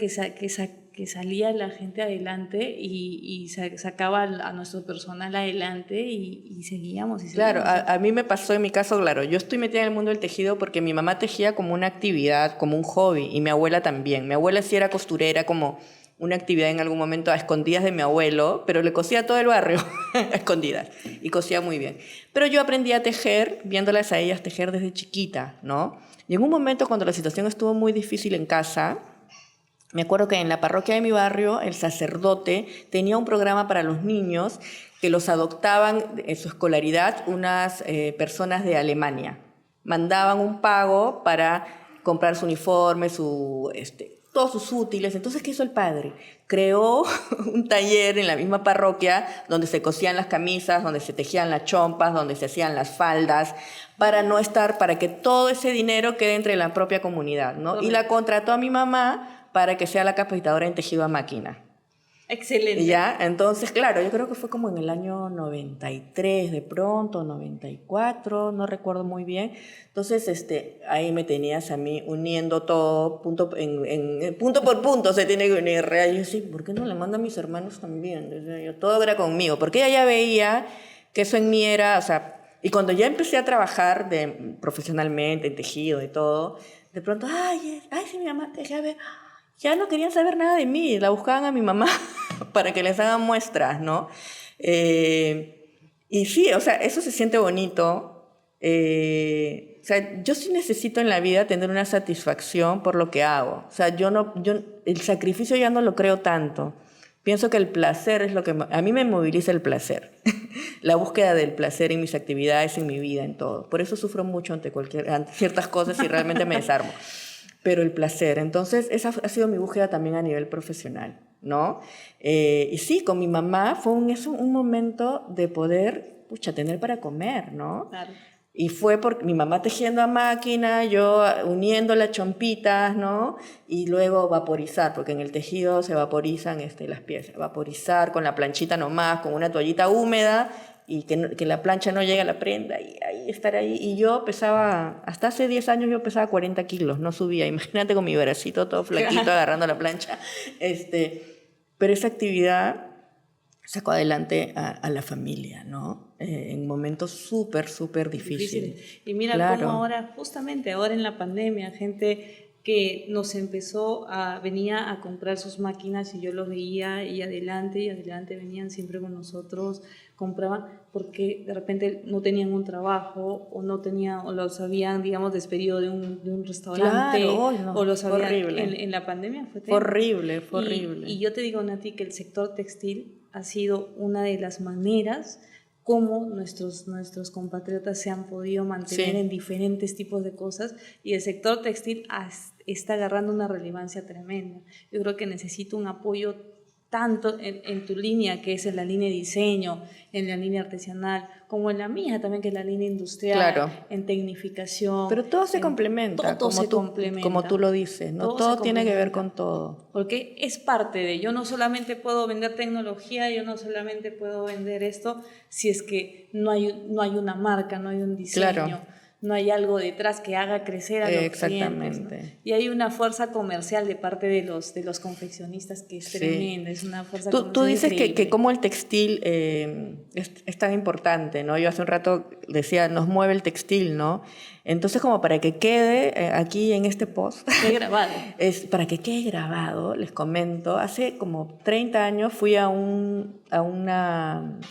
Que salía la gente adelante y sacaba a nuestro personal adelante y seguíamos. Claro, a mí me pasó en mi caso, claro, yo estoy metida en el mundo del tejido porque mi mamá tejía como una actividad, como un hobby, y mi abuela también. Mi abuela sí era costurera como una actividad en algún momento a escondidas de mi abuelo, pero le cosía a todo el barrio, a escondidas, y cosía muy bien. Pero yo aprendí a tejer, viéndolas a ellas tejer desde chiquita, ¿no? Y en un momento cuando la situación estuvo muy difícil en casa, me acuerdo que en la parroquia de mi barrio el sacerdote tenía un programa para los niños que los adoptaban en su escolaridad unas personas de Alemania. Mandaban un pago para comprar su uniforme, todos sus útiles. Entonces, ¿qué hizo el padre? Creó un taller en la misma parroquia donde se cosían las camisas, donde se tejían las chompas, donde se hacían las faldas, para que todo ese dinero quede entre la propia comunidad, ¿no? Correcto. Y la contrató a mi mamá para que sea la capacitadora en tejido a máquina. Excelente. ¿Ya? Entonces, claro, yo creo que fue como en el año 93 de pronto, 94, no recuerdo muy bien. Entonces, ahí me tenías a mí uniendo todo, punto por punto se tiene que unir. Y yo sí, ¿por qué no le mando a mis hermanos también? Decía yo, todo era conmigo, porque ella ya veía que eso en mí era, o sea, y cuando ya empecé a trabajar profesionalmente en tejido y todo, de pronto, ay, sí, mi mamá tejía, ya no querían saber nada de mí, la buscaban a mi mamá para que les hagan muestras, ¿no? Y sí, o sea, eso se siente bonito. O sea, yo sí necesito en la vida tener una satisfacción por lo que hago. O sea, el sacrificio ya no lo creo tanto. Pienso que el placer es lo que a mí me moviliza el placer. La búsqueda del placer en mis actividades, en mi vida, en todo. Por eso sufro mucho ante ciertas cosas y realmente me desarmo. Pero el placer. Entonces, esa ha sido mi búsqueda también a nivel profesional, ¿no? Y sí, con mi mamá fue un momento de poder, tener para comer, ¿no? Claro. Y fue por mi mamá tejiendo a máquina, yo uniendo las chompitas, ¿no? Y luego vaporizar, porque en el tejido se vaporizan las piezas. Vaporizar con la planchita nomás, con una toallita húmeda, y que la plancha no llegue a la prenda, y ahí estar ahí. Y yo pesaba, hasta hace 10 años yo pesaba 40 kilos, no subía. Imagínate con mi bracito todo flaquito agarrando la plancha. Pero esa actividad sacó adelante a la familia, ¿no? En momentos súper difíciles. Y mira cómo ahora, justamente ahora en la pandemia, gente que venía a comprar sus máquinas y yo los veía y adelante venían siempre con nosotros, compraban porque de repente no tenían un trabajo o o los habían, digamos, despedido de un restaurante, o los habían en la pandemia. Fue horrible. Y yo te digo, Nati, que el sector textil ha sido una de las maneras como nuestros compatriotas se han podido mantener en diferentes tipos de cosas, y el sector textil está agarrando una relevancia tremenda. Yo creo que necesito un apoyo tanto en tu línea, que es en la línea de diseño, en la línea artesanal, como en la mía también, que es la línea industrial, en tecnificación. Pero todo se complementa, como tú lo dices, ¿no? Todo tiene que ver con todo. Porque es parte de, yo no solamente puedo vender tecnología, yo no solamente puedo vender esto, si es que no hay una marca, no hay un diseño, no hay algo detrás que haga crecer a los clientes, ¿no? Y hay una fuerza comercial de parte de los confeccionistas que es tremenda, es una fuerza comercial. Tú dices que como el textil es tan importante, ¿no? Yo hace un rato decía, nos mueve el textil, ¿no? Entonces, como para que quede aquí en este post, grabado. Para que quede grabado, les comento, hace como 30 años fui a una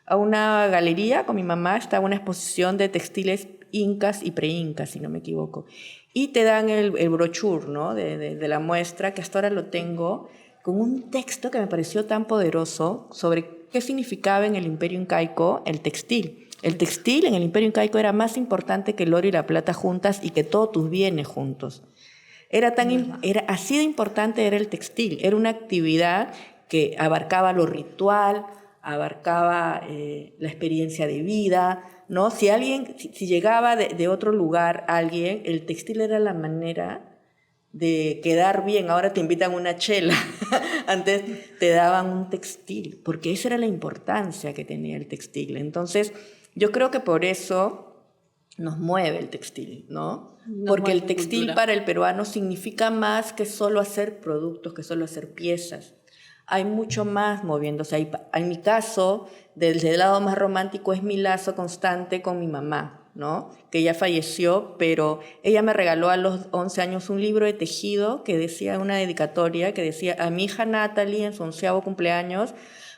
galería con mi mamá, estaba una exposición de textiles incas y preincas, si no me equivoco. Y te dan el brochure, ¿no? de la muestra, que hasta ahora lo tengo, con un texto que me pareció tan poderoso sobre qué significaba en el Imperio Incaico el textil. El textil en el Imperio Incaico era más importante que el oro y la plata juntas y que todos tus bienes juntos. Así de importante era el textil. Era una actividad que abarcaba lo ritual, abarcaba la experiencia de vida, ¿no? Si llegaba de otro lugar alguien, el textil era la manera de quedar bien. Ahora te invitan a una chela, antes te daban un textil, porque esa era la importancia que tenía el textil. Entonces, yo creo que por eso nos mueve el textil, ¿no? Porque el textil para el peruano significa más que solo hacer productos, que solo hacer piezas. Hay mucho más moviéndose. En mi caso, desde el lado más romántico, es mi lazo constante con mi mamá. ¿no? Que ella falleció, pero ella me regaló a los 11 años un libro de tejido que decía, una dedicatoria, que decía: a mi hija Natalie, en su 11º cumpleaños,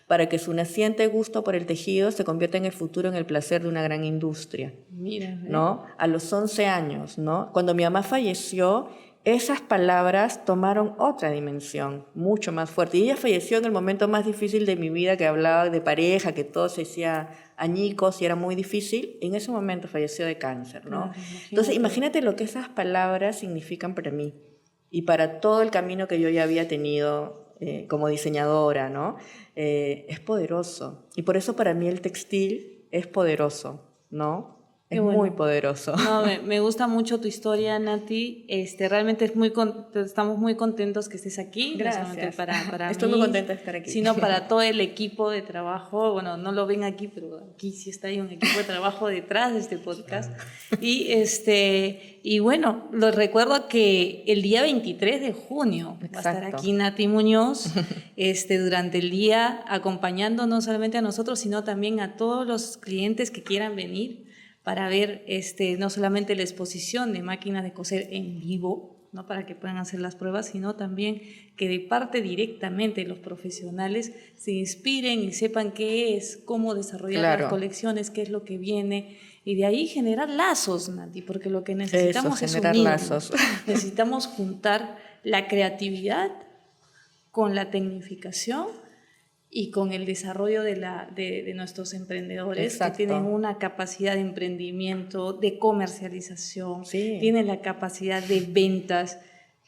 para que su naciente gusto por el tejido se convierta en el futuro en el placer de una gran industria. Mira, ¿No? A los 11 años, ¿no? Cuando mi mamá falleció, esas palabras tomaron otra dimensión, mucho más fuerte. Y ella falleció en el momento más difícil de mi vida, que hablaba de pareja, que todo se hacía añicos y era muy difícil. En ese momento falleció de cáncer, ¿no? Entonces, imagínate lo que esas palabras significan para mí y para todo el camino que yo ya había tenido como diseñadora, ¿no? Es poderoso. Y por eso para mí el textil es poderoso, ¿no? Es muy poderoso. No, me gusta mucho tu historia, Nati. Realmente estamos muy contentos que estés aquí. Gracias. No solamente para Estoy mí, muy contenta de estar aquí. sino para todo el equipo de trabajo. Bueno, no lo ven aquí, pero aquí sí está ahí un equipo de trabajo detrás de este podcast. Y bueno, lo recuerdo que el día 23 de junio va a estar aquí Nati Muñoz durante el día, acompañando no solamente a nosotros, sino también a todos los clientes que quieran venir para ver no solamente la exposición de máquinas de coser en vivo, ¿no? Para que puedan hacer las pruebas, sino también que de parte directamente los profesionales se inspiren y sepan qué es, cómo desarrollar las colecciones, qué es lo que viene, y de ahí generar lazos, Nati, porque lo que necesitamos es unir, lazos. Necesitamos juntar la creatividad con la tecnificación y con el desarrollo de nuestros emprendedores. Exacto. Que tienen una capacidad de emprendimiento, de comercialización, tienen la capacidad de ventas,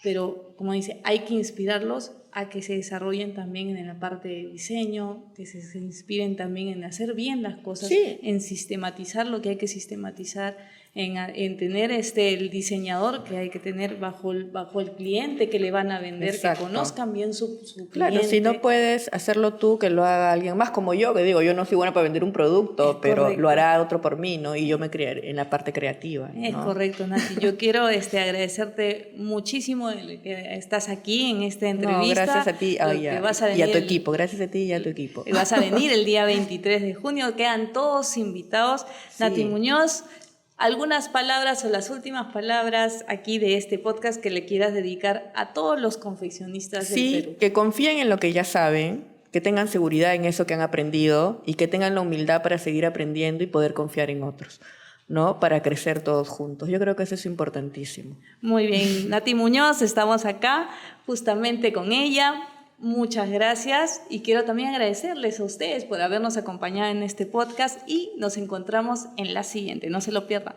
pero como dice, hay que inspirarlos a que se desarrollen también en la parte de diseño, que se inspiren también en hacer bien las cosas, en sistematizar lo que hay que sistematizar, en tener el diseñador que hay que tener bajo el cliente que le van a vender. Exacto. Que conozcan bien su cliente. Claro, si no puedes hacerlo tú, que lo haga alguien más, como yo, que digo, yo no soy buena para vender un producto, pero lo hará otro por mí, ¿no? Y yo me crearé en la parte creativa, ¿no? Es correcto, Nati. Yo quiero agradecerte muchísimo que estás aquí en esta entrevista. No, gracias a ti y a tu equipo. Gracias a ti y a tu equipo. Vas a venir el día 23 de junio. Quedan todos invitados. Nati Muñoz, algunas palabras o las últimas palabras aquí de este podcast que le quieras dedicar a todos los confeccionistas del Perú. Sí, que confíen en lo que ya saben, que tengan seguridad en eso que han aprendido y que tengan la humildad para seguir aprendiendo y poder confiar en otros, ¿no? Para crecer todos juntos. Yo creo que eso es importantísimo. Muy bien, Nati Muñoz, estamos acá justamente con ella. Muchas gracias y quiero también agradecerles a ustedes por habernos acompañado en este podcast y nos encontramos en la siguiente. No se lo pierdan.